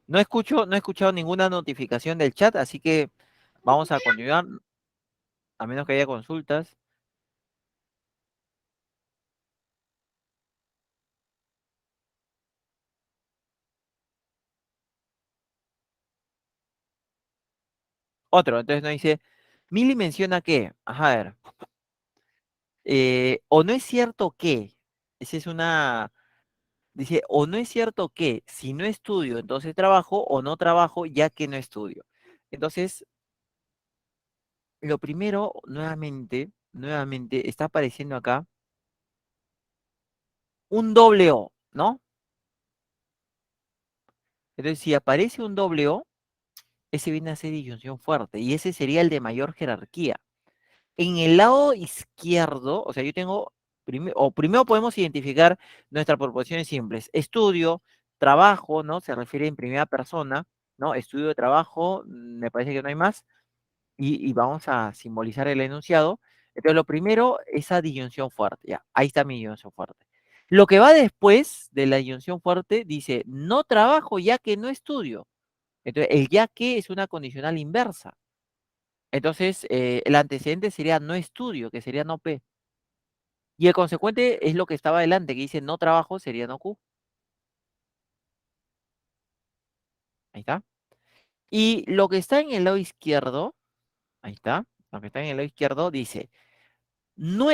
S1: No he escuchado ninguna notificación del chat, así que vamos a continuar, a menos que haya consultas. Otro, entonces nos dice, Mili menciona que, ajá, a ver, o no es cierto que, esa es una, dice, o no es cierto que si no estudio, entonces trabajo, o no trabajo ya que no estudio. Entonces, lo primero, nuevamente, está apareciendo acá un doble O, ¿no? Entonces, si aparece un doble O, ese viene a ser disyunción fuerte y ese sería el de mayor jerarquía. En el lado izquierdo, o sea, yo tengo, primero podemos identificar nuestras proposiciones simples. Estudio, trabajo, ¿no? Se refiere en primera persona, ¿no? Estudio de trabajo, me parece que no hay más, y vamos a simbolizar el enunciado. Entonces, lo primero, esa disyunción fuerte, ya, ahí está mi disyunción fuerte. Lo que va después de la disyunción fuerte dice, no trabajo ya que no estudio. Entonces, el ya que es una condicional inversa. Entonces, el antecedente sería no estudio, que sería no P. Y el consecuente es lo que estaba adelante, que dice no trabajo, sería no Q. Ahí está. Y lo que está en el lado izquierdo, ahí está, lo que está en el lado izquierdo dice, no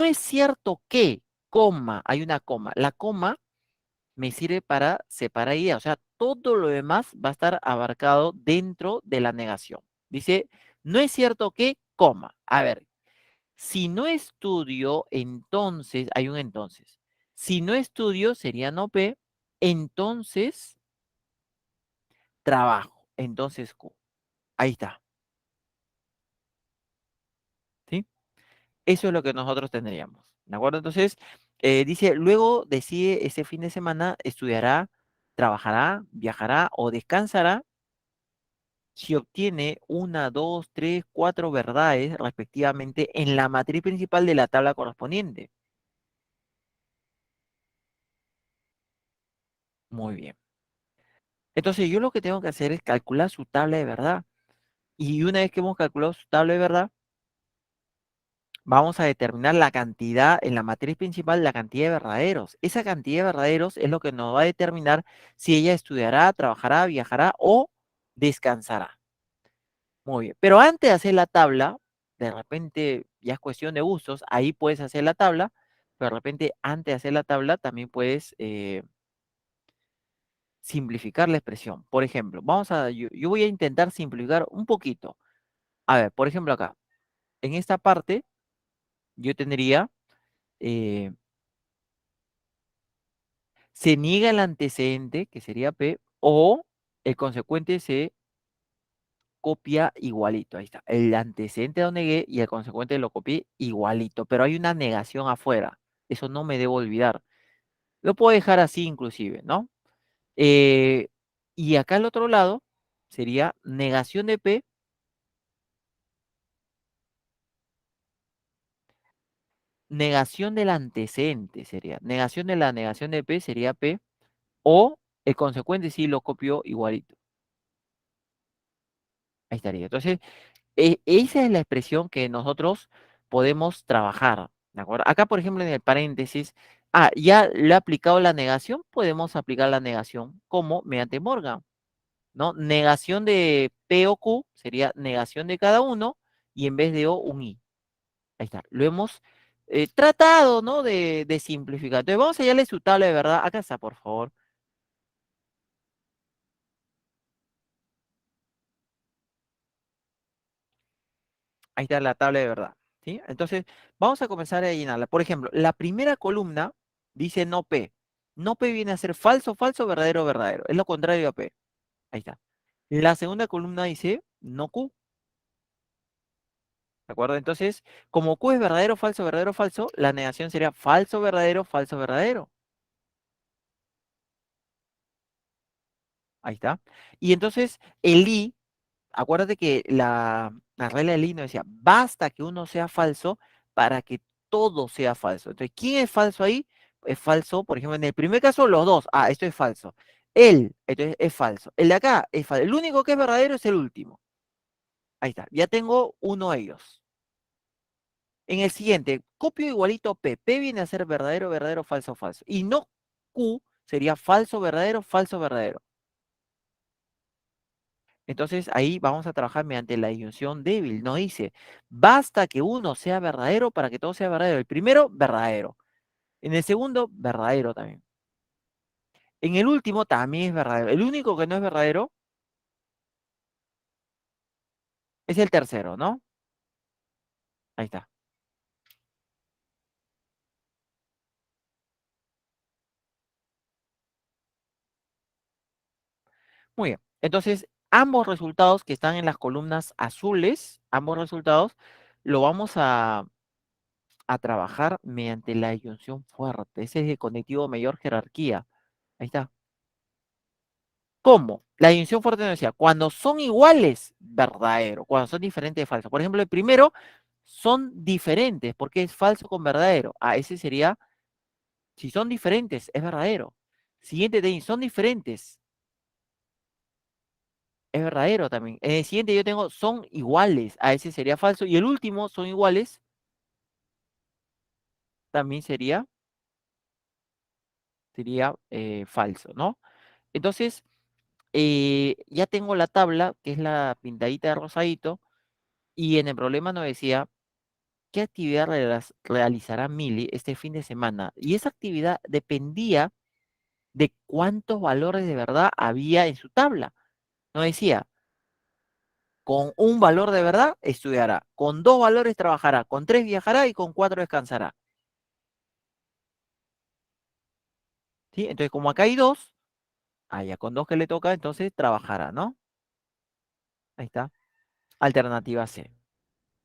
S1: es cierto que, coma, hay una coma. La coma me sirve para separar ideas, o sea, todo lo demás va a estar abarcado dentro de la negación. Dice, no es cierto que, coma. A ver, si no estudio, entonces, hay un entonces. Si no estudio, sería no P, entonces trabajo, entonces Q. Ahí está, ¿sí? Eso es lo que nosotros tendríamos, ¿de acuerdo? Entonces, dice, luego decide ese fin de semana, estudiará trabajará, viajará o descansará si obtiene una, dos, tres, cuatro verdades respectivamente en la matriz principal de la tabla correspondiente. Muy bien. Entonces yo lo que tengo que hacer es calcular su tabla de verdad. Y una vez que hemos calculado su tabla de verdad, vamos a determinar la cantidad en la matriz principal, la cantidad de verdaderos. Esa cantidad de verdaderos es lo que nos va a determinar si ella estudiará, trabajará, viajará o descansará. Muy bien. Pero antes de hacer la tabla, de repente ya es cuestión de gustos, ahí puedes hacer la tabla, pero de repente antes de hacer la tabla también puedes simplificar la expresión. Por ejemplo, yo voy a intentar simplificar un poquito. A ver, por ejemplo acá, en esta parte yo tendría, eh, se niega el antecedente, que sería P, o el consecuente se copia igualito. Ahí está. El antecedente lo negué y el consecuente lo copié igualito, pero hay una negación afuera. Eso no me debo olvidar. Lo puedo dejar así inclusive, ¿no? Eh, y acá al otro lado sería negación de P, negación del antecedente sería. Negación de la negación de P sería P, o el consecuente sí lo copio igualito. Ahí estaría. Entonces, esa es la expresión que nosotros podemos trabajar, ¿de acuerdo? Acá, por ejemplo, en el paréntesis, ya le he aplicado la negación, podemos aplicar la negación como mediante Morgan, ¿no? Negación de P o Q sería negación de cada uno y en vez de O, un I. Ahí está. Lo hemos tratado, ¿no? De simplificar. Entonces, vamos a hallarle su tabla de verdad. Acá está, por favor. Ahí está la tabla de verdad, ¿sí? Entonces, vamos a comenzar a llenarla. Por ejemplo, la primera columna dice no P. No P viene a ser falso, falso, verdadero, verdadero. Es lo contrario a P. Ahí está. La segunda columna dice no Q. ¿De acuerdo? Entonces, como Q es verdadero, falso, la negación sería falso, verdadero, falso, verdadero. Ahí está. Y entonces, el I, acuérdate que la regla del I nos decía, basta que uno sea falso para que todo sea falso. Entonces, ¿quién es falso ahí? Es falso, por ejemplo, en el primer caso, los dos. Esto es falso. Él, entonces es falso. El de acá es falso. El único que es verdadero es el último. Ahí está. Ya tengo uno de ellos. En el siguiente, copio igualito P. P viene a ser verdadero, verdadero, falso, falso. Y no Q sería falso, verdadero, falso, verdadero. Entonces ahí vamos a trabajar mediante la disyunción débil. Nos dice, basta que uno sea verdadero para que todo sea verdadero. El primero, verdadero. En el segundo, verdadero también. En el último también es verdadero. El único que no es verdadero es el tercero, ¿no? Ahí está. Muy bien. Entonces, ambos resultados que están en las columnas azules, ambos resultados, lo vamos a trabajar mediante la disyunción fuerte. Ese es el conectivo mayor jerarquía. Ahí está. ¿Cómo? La disyunción fuerte nos decía, cuando son iguales, verdadero, cuando son diferentes, falso. Por ejemplo, el primero son diferentes, porque es falso con verdadero. Ese sería, si son diferentes, es verdadero. Siguiente de ahí, son diferentes, es verdadero también. En el siguiente yo tengo, son iguales, ese sería falso. Y el último, son iguales, también sería falso, ¿no? Entonces, ya tengo la tabla, que es la pintadita de rosadito, y en el problema nos decía, ¿qué actividad realizará Mili este fin de semana? Y esa actividad dependía de cuántos valores de verdad había en su tabla. Nos decía, con un valor de verdad estudiará, con dos valores trabajará, con tres viajará y con cuatro descansará. ¿Sí? Entonces, como acá hay dos, ya con dos que le toca, entonces trabajará, ¿no? Ahí está. Alternativa C.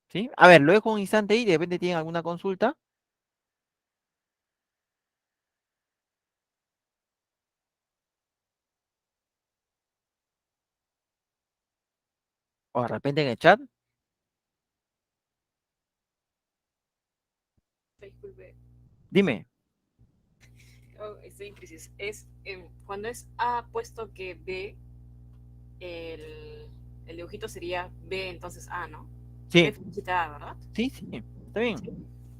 S1: ¿Sí? A ver, lo dejo un instante ahí, de repente tienen alguna consulta. O de repente en el chat.
S3: Disculpe,
S1: Dime.
S3: estoy en crisis. Cuando es A puesto que B, el dibujito sería B, entonces A, ¿no? B
S1: Sí,
S3: flechita A, ¿verdad?
S1: sí, sí. Está bien.
S3: Sí.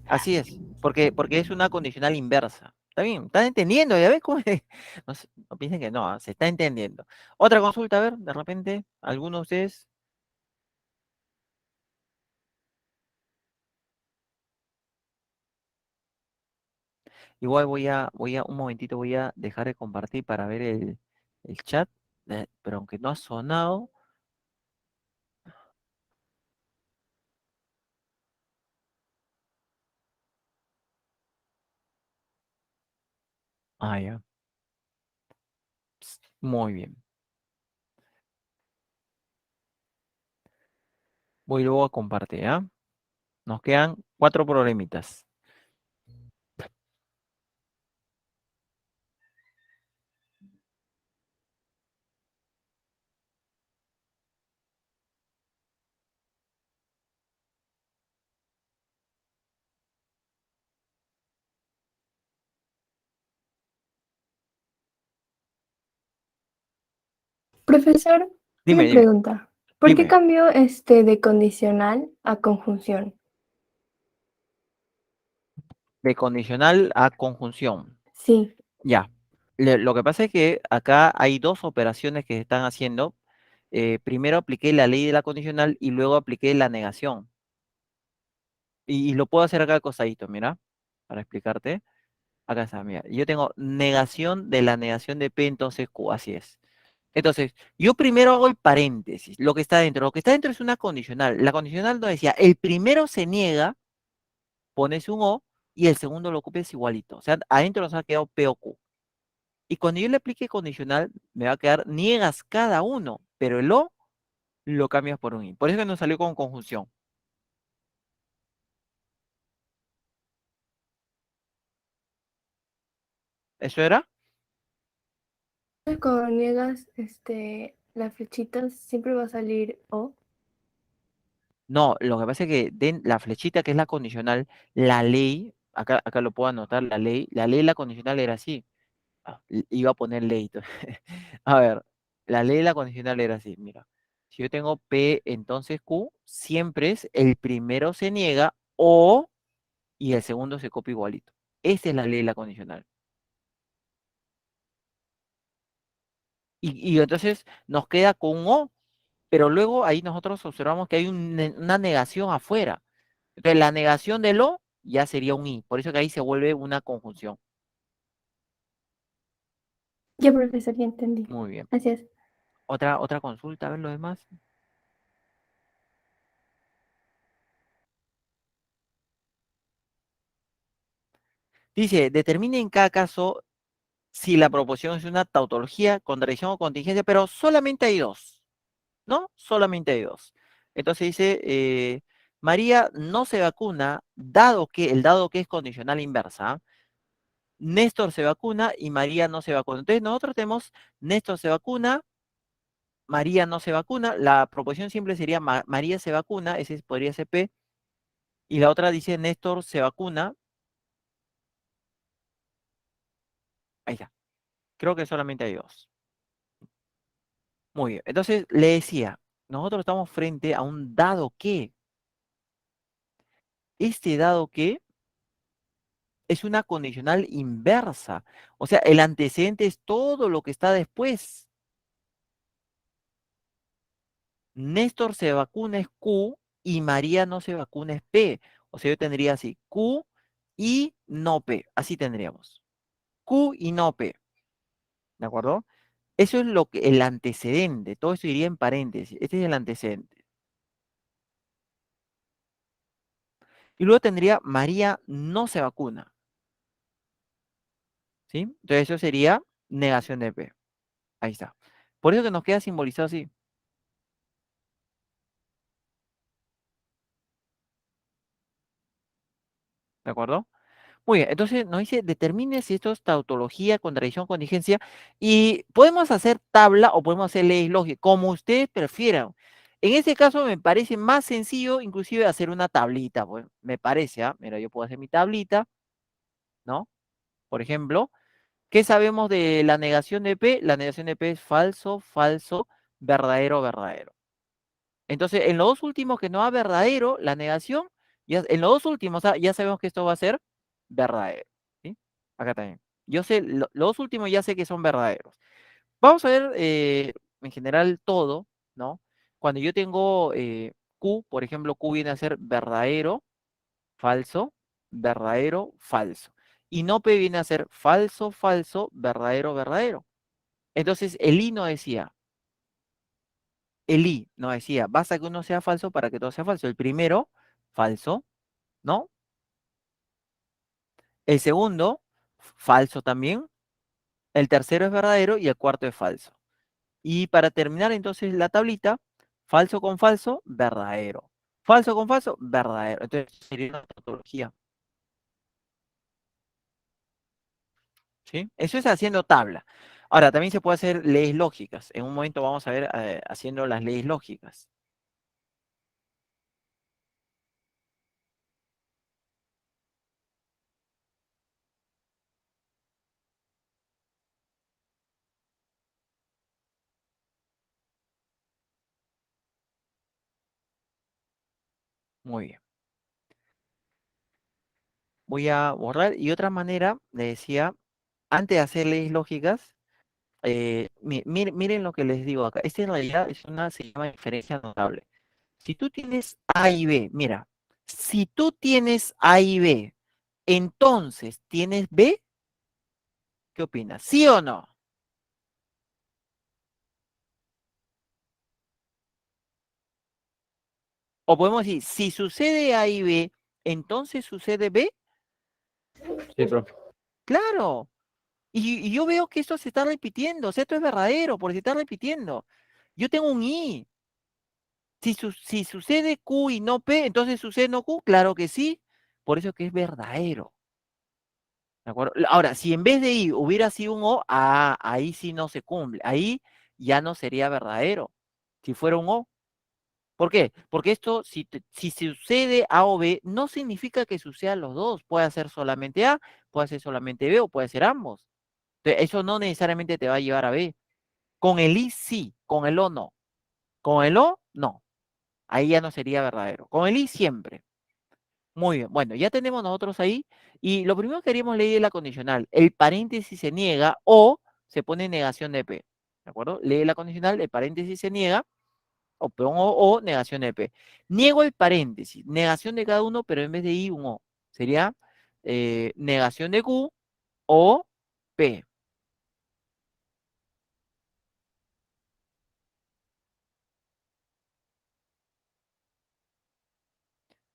S1: Así es. Porque es una condicional inversa. Está bien. ¿Están entendiendo? ¿Ya ves cómo es? No, no piensen que no, se está entendiendo. Otra consulta, a ver, de repente, ¿alguno de ustedes? Igual un momentito, voy a dejar de compartir para ver el chat, pero aunque no ha sonado, ya, muy bien. Voy luego a compartir, ¿ah? Nos quedan 4 problemitas.
S5: Profesor, una
S1: Dime, dime,
S5: pregunta. ¿Por qué
S1: dime.
S5: cambió de condicional a conjunción?
S1: De condicional a conjunción.
S5: Sí,
S1: Ya. Lo que pasa es que acá hay dos operaciones que se están haciendo. Primero apliqué la ley de la condicional y luego apliqué la negación. Y lo puedo hacer acá al costadito, mira, para explicarte. Acá está, mira. Yo tengo negación de la negación de P, entonces Q, así es. Entonces, yo primero hago el paréntesis, lo que está dentro. Lo que está dentro es una condicional. La condicional nos decía, el primero se niega, pones un O, y el segundo lo ocupes igualito. O sea, adentro nos ha quedado P o Q. Y cuando yo le aplique condicional, me va a quedar niegas cada uno, pero el O lo cambias por un I. Por eso que nos salió con conjunción. ¿Eso era?
S5: cuando niegas la flechita siempre va a salir O.
S1: No, lo que pasa es que la flechita que es la condicional, la ley, acá lo puedo anotar, la ley, la condicional era así. Iba a poner ley. A ver, la ley de la condicional era así, mira. Si yo tengo P, entonces Q, siempre es el primero se niega o y el segundo se copia igualito. Esa es la ley de la condicional. Y entonces nos queda con un O, pero luego ahí nosotros observamos que hay una negación afuera. Entonces la negación del O ya sería un I. Por eso que ahí se vuelve una conjunción.
S5: Ya, profesor, ya entendí.
S1: Muy bien.
S5: Así es.
S1: Otra consulta, a ver lo demás. Dice, determine en cada caso si la proposición es una tautología, contradicción o contingencia, pero solamente hay dos, ¿no? Solamente hay dos. Entonces dice, María no se vacuna, el dado que es condicional inversa. Néstor se vacuna y María no se vacuna. Entonces nosotros tenemos Néstor se vacuna, María no se vacuna. La proposición simple sería María se vacuna, ese podría ser P. Y la otra dice Néstor se vacuna. Ahí está. Creo que solamente hay dos. Muy bien. Entonces le decía, nosotros estamos frente a un dado que. Este dado que es una condicional inversa. O sea, el antecedente es todo lo que está después. Néstor se vacuna es Q y María no se vacuna es P. O sea, yo tendría así, Q y no P. Así tendríamos. Q y no P. ¿De acuerdo? Eso es el antecedente. Todo eso iría en paréntesis. Este es el antecedente. Y luego tendría María no se vacuna. ¿Sí? Entonces eso sería negación de P. Ahí está. Por eso que nos queda simbolizado así. ¿De acuerdo? Muy bien, entonces nos dice, determine si esto es tautología, contradicción, contingencia, y podemos hacer tabla o podemos hacer ley lógica, como ustedes prefieran. En ese caso me parece más sencillo inclusive hacer una tablita, pues, me parece, ¿ah? Mira, yo puedo hacer mi tablita, ¿no? Por ejemplo, ¿qué sabemos de la negación de P? La negación de P es falso, falso, verdadero, verdadero. Entonces, en los dos últimos que no da verdadero, la negación, ya, en los dos últimos ya sabemos que esto va a ser verdadero, ¿sí? Acá también. Yo sé, los dos últimos ya sé que son verdaderos. Vamos a ver en general todo, ¿no? Cuando yo tengo Q, por ejemplo, Q viene a ser verdadero, falso, verdadero, falso. Y no P viene a ser falso, falso, verdadero, verdadero. Entonces, el I no decía, el I no decía, basta que uno sea falso para que todo sea falso. El primero, falso, ¿no? El segundo, falso también. El tercero es verdadero y el cuarto es falso. Y para terminar entonces la tablita, falso con falso, verdadero. Falso con falso, verdadero. Entonces sería una tautología. ¿Sí? Eso es haciendo tabla. Ahora, también se puede hacer leyes lógicas. En un momento vamos a ver haciendo las leyes lógicas. Muy bien. Voy a borrar. Y otra manera, le decía, antes de hacer leyes lógicas, miren lo que les digo acá. Esta en realidad es una, se llama inferencia notable. Si tú tienes A y B, mira, si tú tienes A y B, entonces tienes B, ¿qué opinas? ¿Sí o no? O podemos decir, si sucede A y B, entonces sucede B.
S4: Sí, profe.
S1: Claro. Y yo veo que esto se está repitiendo. O sea, esto es verdadero, porque se está repitiendo. Yo tengo un I. Si sucede Q y no P, entonces sucede no Q. Claro que sí. Por eso que es verdadero. ¿De acuerdo? Ahora, si en vez de I hubiera sido un O, ahí sí no se cumple. Ahí ya no sería verdadero. Si fuera un O. ¿Por qué? Porque esto, si sucede A o B, no significa que sucedan los dos. Puede ser solamente A, puede ser solamente B o puede ser ambos. Entonces, eso no necesariamente te va a llevar a B. Con el I sí, con el O no. Con el O, no. Ahí ya no sería verdadero. Con el I siempre. Muy bien. Bueno, ya tenemos nosotros ahí. Y lo primero que queríamos leer es la condicional. El paréntesis se niega o se pone negación de P. ¿De acuerdo? Lee la condicional, el paréntesis se niega o pongo o negación de P. Niego el paréntesis, negación de cada uno, pero en vez de I un O. Sería negación de Q o P.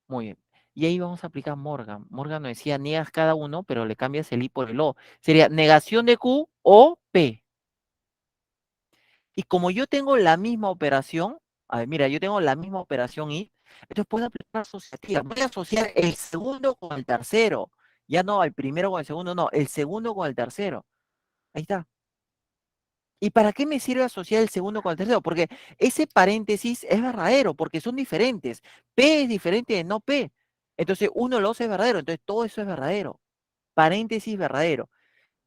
S1: Muy bien. Y ahí vamos a aplicar Morgan. Morgan nos decía niegas cada uno, pero le cambias el I por el O. Sería negación de Q o P. Y como yo tengo la misma operación, a ver, mira, yo tengo la misma operación I, entonces puedo aplicar asociativa. Voy a asociar el segundo con el tercero. Ya no el primero con el segundo, no, el segundo con el tercero. Ahí está. ¿Y para qué me sirve asociar el segundo con el tercero? Porque ese paréntesis es verdadero, porque son diferentes. P es diferente de no P. Entonces, uno lo hace verdadero, entonces todo eso es verdadero. Paréntesis verdadero.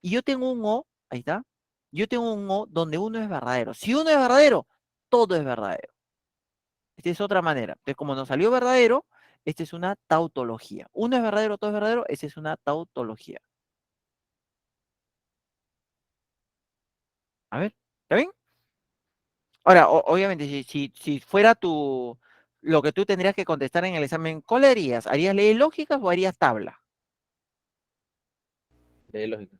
S1: Y yo tengo un O, ahí está. Yo tengo un O donde uno es verdadero. Si uno es verdadero, todo es verdadero. Esta es otra manera. Entonces, como nos salió verdadero, esta es una tautología. Uno es verdadero, todo es verdadero, esta es una tautología. A ver, ¿está bien? Ahora, obviamente, si fuera lo que tú tendrías que contestar en el examen, ¿cuál harías? ¿Harías leyes lógicas o harías tabla?
S4: Ley lógica.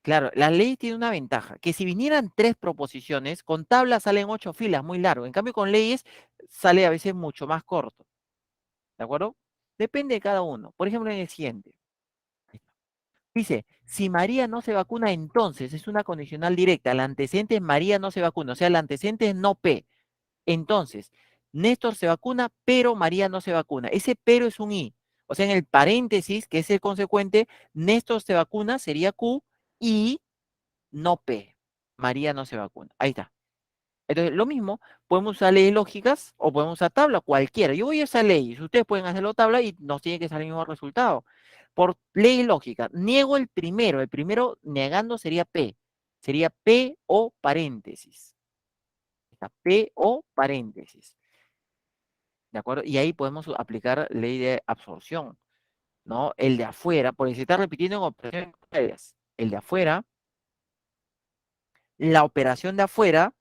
S1: Claro, la ley tiene una ventaja, que si vinieran tres proposiciones, con tabla salen 8 filas, muy largo. En cambio, con leyes sale a veces mucho más corto. ¿De acuerdo? Depende de cada uno. Por ejemplo, en el siguiente. Dice, si María no se vacuna, entonces es una condicional directa. El antecedente es María no se vacuna, o sea, el antecedente es no P. Entonces, Néstor se vacuna, pero María no se vacuna. Ese pero es un I. O sea, en el paréntesis, que es el consecuente, Néstor se vacuna sería Q y no P. María no se vacuna. Ahí está. Entonces, lo mismo, podemos usar leyes lógicas o podemos usar tabla, cualquiera. Yo voy a usar leyes, ustedes pueden hacerlo tabla y nos tiene que salir el mismo resultado. Por ley lógica, niego el primero negando sería P o paréntesis. Está P o paréntesis. ¿De acuerdo? Y ahí podemos aplicar ley de absorción, ¿no? El de afuera, porque se está repitiendo en operaciones contrarias. El de afuera, la operación de afuera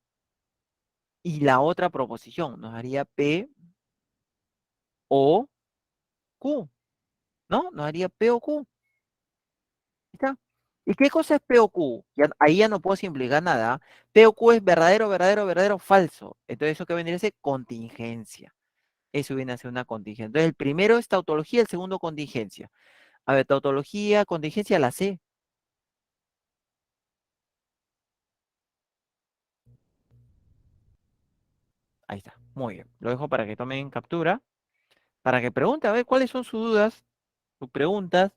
S1: y la otra proposición nos haría P o Q, ¿no? Nos haría P o Q. ¿Está? ¿Y qué cosa es P o Q? Ahí ya no puedo simplificar nada. P o Q es verdadero, verdadero, verdadero, falso. Entonces, ¿eso qué vendría a ser? Contingencia. Eso viene a ser una contingencia. Entonces, el primero es tautología, el segundo contingencia. A ver, tautología, contingencia, la C. Ahí está. Muy bien. Lo dejo para que tomen captura, para que pregunten, a ver, cuáles son sus dudas, sus preguntas.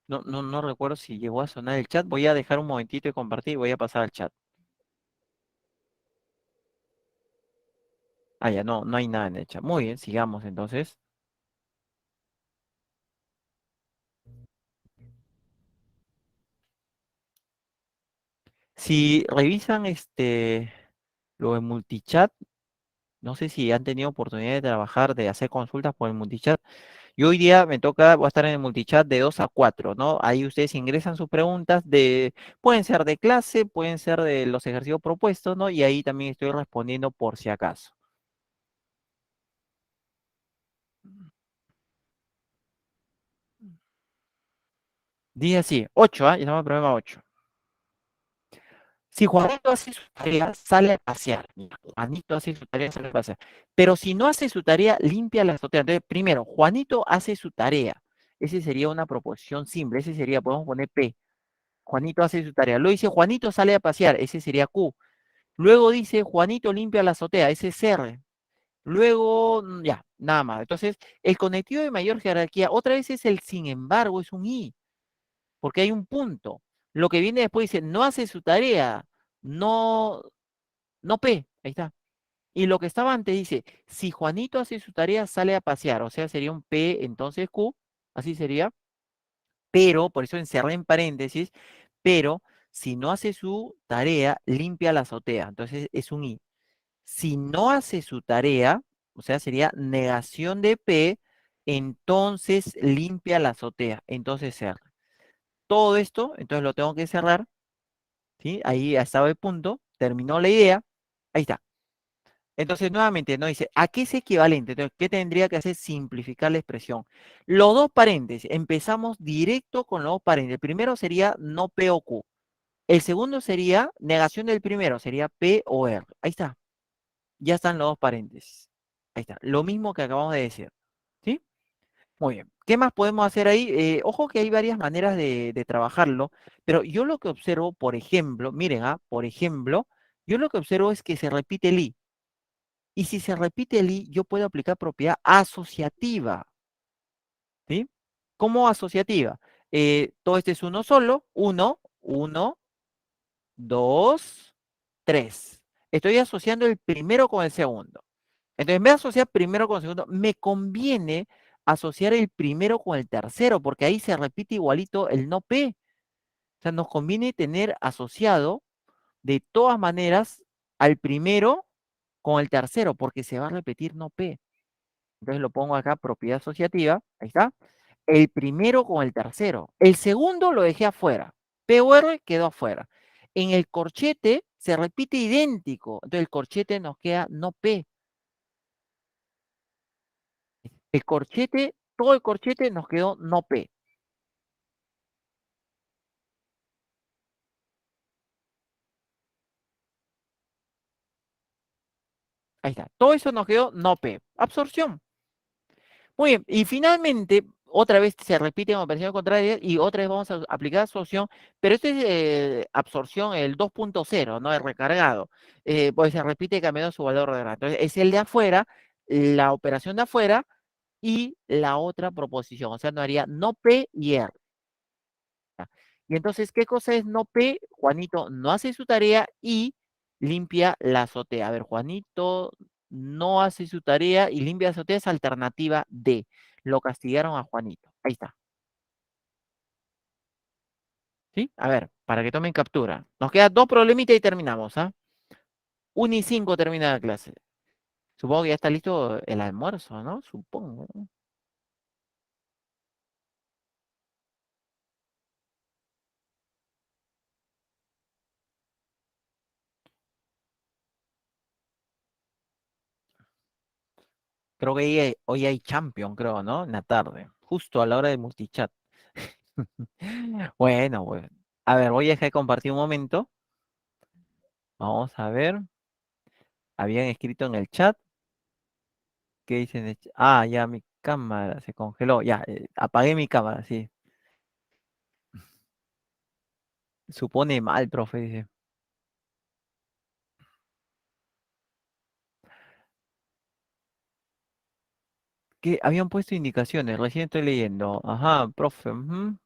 S1: No recuerdo si llegó a sonar el chat. Voy a dejar un momentito y compartir y voy a pasar al chat. Ah, ya, no hay nada en el chat. Muy bien, sigamos entonces. Si revisan lo de multichat, no sé si han tenido oportunidad de trabajar, de hacer consultas por el multichat. Yo hoy día me toca, voy a estar en el multichat de 2 a 4, ¿no? Ahí ustedes ingresan sus preguntas pueden ser de clase, pueden ser de los ejercicios propuestos, ¿no? Y ahí también estoy respondiendo por si acaso. Dice así, 8, ¿ah? Ya estamos en el problema 8. Si Juanito hace su tarea, sale a pasear. Mira, Juanito hace su tarea, sale a pasear. Pero si no hace su tarea, limpia la azotea. Entonces, primero, Juanito hace su tarea. Ese sería una proposición simple. Ese sería, podemos poner P. Juanito hace su tarea. Luego dice, Juanito sale a pasear. Ese sería Q. Luego dice, Juanito limpia la azotea. Ese es R. Luego, ya, nada más. Entonces, el conectivo de mayor jerarquía, otra vez es el sin embargo, es un I, porque hay un punto. Lo que viene después dice, no hace su tarea, no, no P, ahí está. Y lo que estaba antes dice, si Juanito hace su tarea, sale a pasear, o sea, sería un P, entonces Q, así sería, pero, por eso encerré en paréntesis, pero si no hace su tarea, limpia la azotea, entonces es un I. Si no hace su tarea, o sea, sería negación de P, entonces limpia la azotea, entonces cerra. Todo esto, entonces lo tengo que cerrar, ¿sí? Ahí ya estaba el punto, terminó la idea, ahí está. Entonces, nuevamente, no dice, ¿a qué es equivalente? Entonces, ¿qué tendría que hacer? Simplificar la expresión. Los dos paréntesis, empezamos directo con los dos paréntesis. El primero sería no P o Q. El segundo sería negación del primero, sería P o R. Ahí está. Ya están los dos paréntesis. Ahí está. Lo mismo que acabamos de decir. ¿Sí? Muy bien. ¿Qué más podemos hacer ahí? Ojo que hay varias maneras de trabajarlo, pero yo lo que observo, por ejemplo, miren, por ejemplo, yo lo que observo es que se repite el I. Y si se repite el I, yo puedo aplicar propiedad asociativa. ¿Sí? ¿Cómo asociativa? Todo este es uno solo. Uno, dos, tres. Estoy asociando el primero con el segundo. Entonces, en vez de asociar primero con el segundo, me conviene asociar el primero con el tercero, porque ahí se repite igualito el no P. O sea, nos conviene tener asociado de todas maneras al primero con el tercero, porque se va a repetir no P. Entonces lo pongo acá, propiedad asociativa, ahí está. El primero con el tercero. El segundo lo dejé afuera. P o R quedó afuera. En el corchete se repite idéntico. Entonces el corchete nos queda no P. El corchete, todo el corchete nos quedó no P. Ahí está. Todo eso nos quedó no P. Absorción. Muy bien. Y finalmente, otra vez se repiten operaciones contrarias y otra vez vamos a aplicar absorción, pero esto es absorción, el 2.0, ¿no? El recargado. Pues se repite cambiando su valor de grado. Entonces, es el de afuera, la operación de afuera y la otra proposición. O sea, no haría no P y R. Y entonces, ¿qué cosa es no P? Juanito no hace su tarea y limpia la azotea. A ver, Juanito no hace su tarea y limpia la azotea es alternativa D. Lo castigaron a Juanito. Ahí está. ¿Sí? A ver, para que tomen captura. Nos quedan 2 problemitas y terminamos, ¿ah? 1 y 5 termina la clase. Supongo que ya está listo el almuerzo, ¿no? Supongo, ¿no? Creo que hoy hay Champion, creo, ¿no? En la tarde. Justo a la hora de multichat. Bueno, pues. A ver, voy a dejar de compartir un momento. Vamos a ver. Habían escrito en el chat. ¿Qué dicen? Ah, ya mi cámara se congeló. Ya, apagué mi cámara, sí. Supone mal, profe, dice. Que habían puesto indicaciones, recién estoy leyendo. Ajá, profe. Ujú.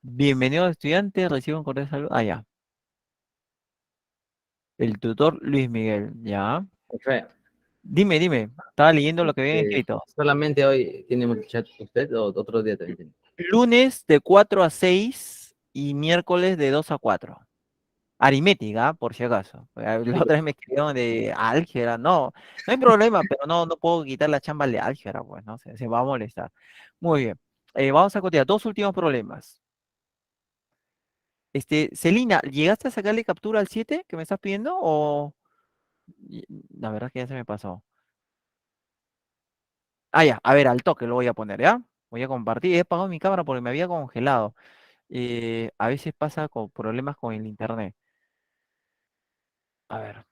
S1: Bienvenido estudiante, recibe un cordial saludo. Ah, ya. El tutor Luis Miguel, ya.
S4: Profe,
S1: Dime. Estaba leyendo lo que habían escrito.
S4: ¿solamente hoy tiene multichat usted o otro día también tiene?
S1: Lunes de 4 a 6 y miércoles de 2 a 4. Aritmética, por si acaso. La otra vez me escribieron de álgebra. No, no hay problema, pero no puedo quitar la chamba de álgebra, pues, ¿no? Se va a molestar. Muy bien. Vamos a continuar. 2 últimos problemas. Celina, ¿llegaste a sacarle captura al 7 que me estás pidiendo? O la verdad es que ya se me pasó. Ah, ya, a ver, al toque lo voy a poner, ¿ya? Voy a compartir. He apagado mi cámara porque me había congelado. A veces pasa con problemas con el internet. A ver,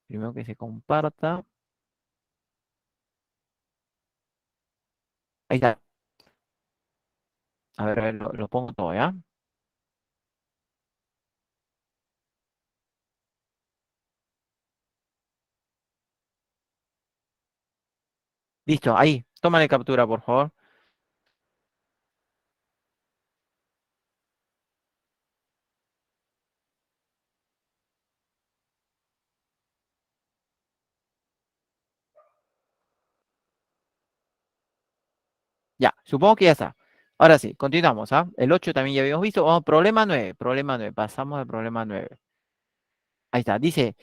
S1: primero que se comparta. Ahí está. A ver, lo pongo todo, ¿ya? Listo, ahí. Tómale captura, por favor. Ya, supongo que ya está. Ahora sí, continuamos, ¿ah? El 8 también ya habíamos visto. Vamos, problema 9. Problema 9. Pasamos al problema 9. Ahí está. Dice,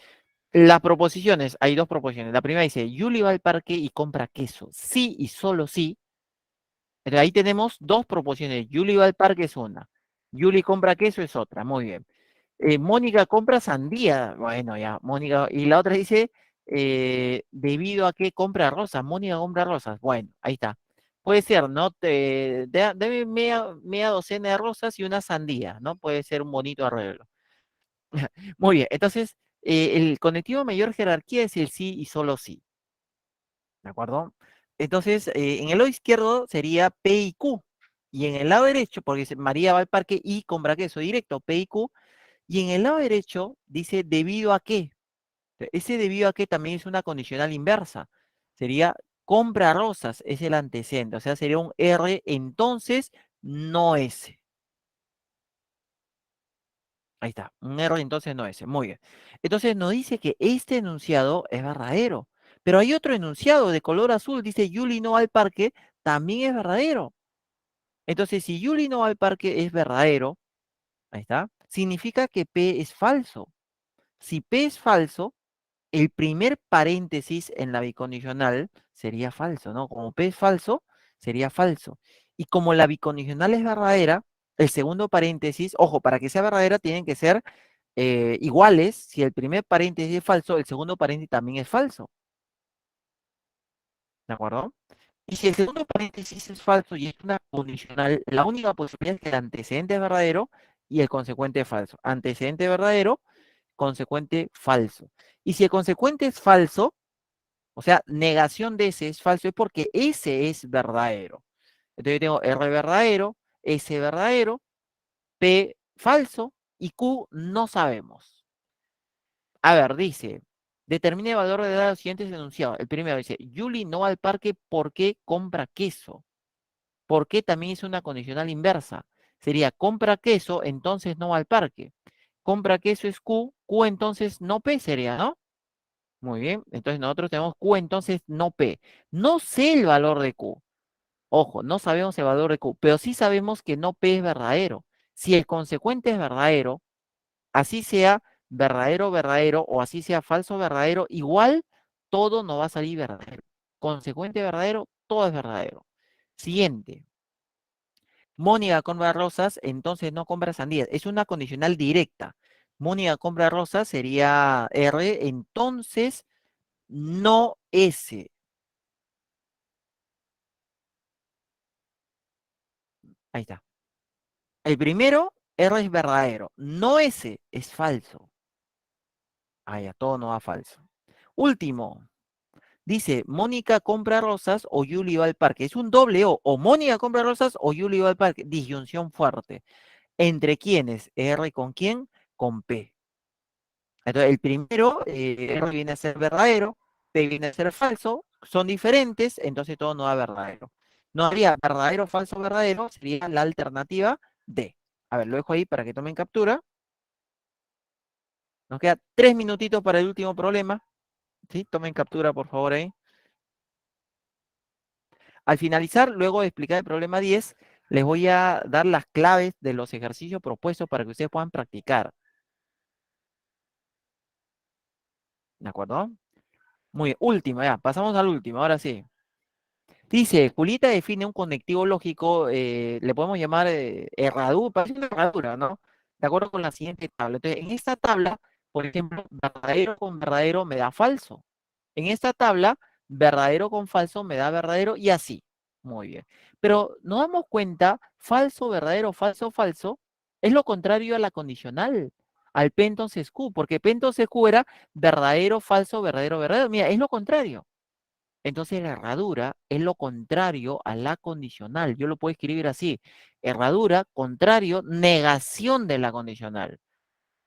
S1: las proposiciones, hay 2 proposiciones. La primera dice, Yuli va al parque y compra queso. Sí y solo sí. Entonces, ahí tenemos 2 proposiciones. Yuli va al parque es una. Yuli compra queso es otra. Muy bien. Mónica compra sandía. Bueno, ya, Mónica. Y la otra dice, debido a que compra rosas. Mónica compra rosas. Bueno, ahí está. Puede ser, ¿no? Dame media docena de rosas y una sandía, ¿no? Puede ser un bonito arreglo. Muy bien, entonces, el conectivo mayor jerarquía es el sí y solo sí. ¿De acuerdo? Entonces, en el lado izquierdo sería P y Q. Y en el lado derecho, porque dice María va al parque y compra queso directo, P y Q. Y en el lado derecho dice debido a qué. Ese debido a qué también es una condicional inversa. Sería compra rosas, es el antecedente. O sea, sería un R, entonces no S. Ahí está, un R entonces no S. Muy bien. Entonces nos dice que este enunciado es verdadero. Pero hay otro enunciado de color azul, dice Yuli no va al parque, también es verdadero. Entonces, si Yuli no va al parque es verdadero, ahí está, significa que P es falso. Si P es falso, el primer paréntesis en la bicondicional sería falso, ¿no? Como P es falso, sería falso. Y como la bicondicional es verdadera, el segundo paréntesis, ojo, para que sea verdadera tienen que ser iguales. Si el primer paréntesis es falso, el segundo paréntesis también es falso. ¿De acuerdo? Y si el segundo paréntesis es falso y es una condicional, la única posibilidad es que el antecedente es verdadero y el consecuente es falso. Antecedente verdadero, consecuente falso. Y si el consecuente es falso, O sea, negación de ese es falso, es porque ese es verdadero. Entonces yo tengo R verdadero, S verdadero, P falso y Q no sabemos. A ver, dice, determine el valor de los siguientes enunciados. El primero dice, Yuli no va al parque porque compra queso. ¿Por qué también es una condicional inversa? Sería compra queso, entonces no va al parque. Compra queso es Q, Q entonces no P sería, ¿no? Muy bien, entonces nosotros tenemos Q entonces no P. No sé el valor de Q. Ojo, no sabemos el valor de Q, pero sí sabemos que no P es verdadero. Si el consecuente es verdadero, así sea verdadero, verdadero, o así sea falso, verdadero, igual todo no va a salir verdadero. Consecuente verdadero, todo es verdadero. Siguiente. Mónica compra rosas, entonces no compra sandías. Es una condicional directa. Mónica compra rosas sería R, entonces no S. Ahí está. El primero, R es verdadero. No S es falso. Ah, ya, todo no va falso. Último. Dice, Mónica compra rosas o Yuli va al parque. Es un doble O. O Mónica compra rosas o Yuli va al parque. Disyunción fuerte. ¿Entre quiénes? R con quién? Con P. Entonces, el primero, R viene a ser verdadero, P viene a ser falso. Son diferentes, entonces todo no da verdadero. No habría verdadero, falso, verdadero. Sería la alternativa D. A ver, lo dejo ahí para que tomen captura. Nos queda 3 minutitos para el último problema. ¿Sí? Tomen captura, por favor, ahí. Al finalizar, luego de explicar el problema 10, les voy a dar las claves de los ejercicios propuestos para que ustedes puedan practicar. ¿De acuerdo? Muy bien. Última, ya. Pasamos al último, ahora sí. Dice, Julieta define un conectivo lógico, le podemos llamar herradura, parece una herradura, ¿no? De acuerdo con la siguiente tabla. Entonces, en esta tabla, por ejemplo, verdadero con verdadero me da falso. En esta tabla, verdadero con falso me da verdadero y así. Muy bien. Pero nos damos cuenta, falso, verdadero, falso, falso, es lo contrario a la condicional, al P entonces Q, porque P entonces Q era verdadero, falso, verdadero, verdadero. Mira, es lo contrario. Entonces la herradura es lo contrario a la condicional. Yo lo puedo escribir así. Herradura, contrario, negación de la condicional.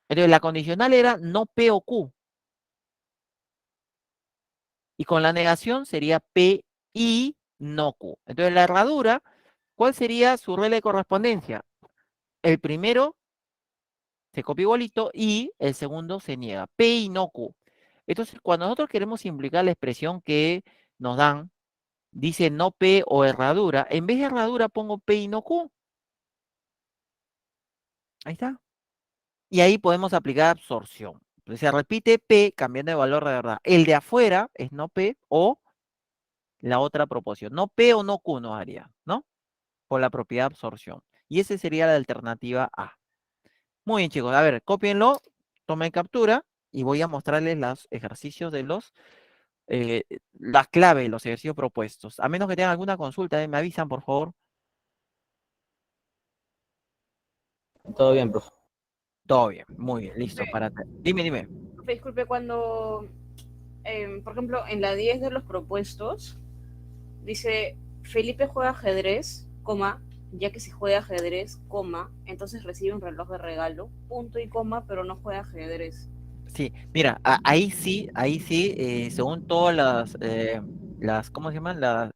S1: Entonces la condicional era no P o Q. Y con la negación sería P y no Q. Entonces la herradura, ¿cuál sería su regla de correspondencia? El primero se copia igualito y el segundo se niega. P y no Q. Entonces cuando nosotros queremos implicar la expresión que nos dan, dice no P o herradura, en vez de herradura pongo P y no Q. Ahí está. Y ahí podemos aplicar absorción. Entonces se repite P cambiando de valor de verdad. El de afuera es no P o la otra proporción. No P o no Q nos haría, ¿no? Por la propiedad de absorción. Y esa sería la alternativa A. Muy bien, chicos. A ver, cópienlo, tomen captura y voy a mostrarles los ejercicios de eh, las claves, los ejercicios propuestos. A menos que tengan alguna consulta, me avisan, por favor.
S4: Todo bien, profe.
S1: Todo bien, muy bien, listo. Dime, dime.
S3: Disculpe, cuando, por ejemplo, en la 10 de los propuestos, dice, Felipe juega ajedrez, coma, ya que si juega ajedrez, coma, entonces recibe un reloj de regalo, punto y coma, pero no juega ajedrez.
S1: Sí, mira, ahí sí, según todas ¿cómo se llaman?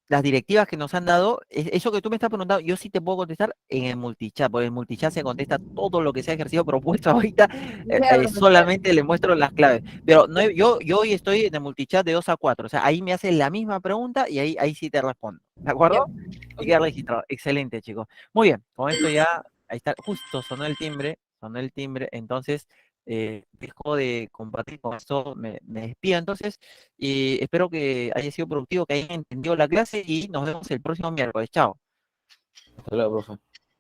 S1: Las directivas que nos han dado, eso que tú me estás preguntando, yo sí te puedo contestar en el multichat, porque en el multichat se contesta todo lo que sea ejercicio propuesto ahorita,
S3: Ya, profesor.
S1: solamente le muestro las claves. Pero no, yo hoy estoy en el multichat de 2 a 4, o sea, ahí me haces la misma pregunta y ahí sí te respondo, ¿de acuerdo? Y queda registrado. Excelente, chicos. Muy bien, con esto ya, ahí está, justo sonó el timbre, entonces dejo de compartir con esto, me despido entonces, y espero que haya sido productivo, que hayan entendido la clase y nos vemos el próximo miércoles. Chao.
S4: Hasta luego, profe.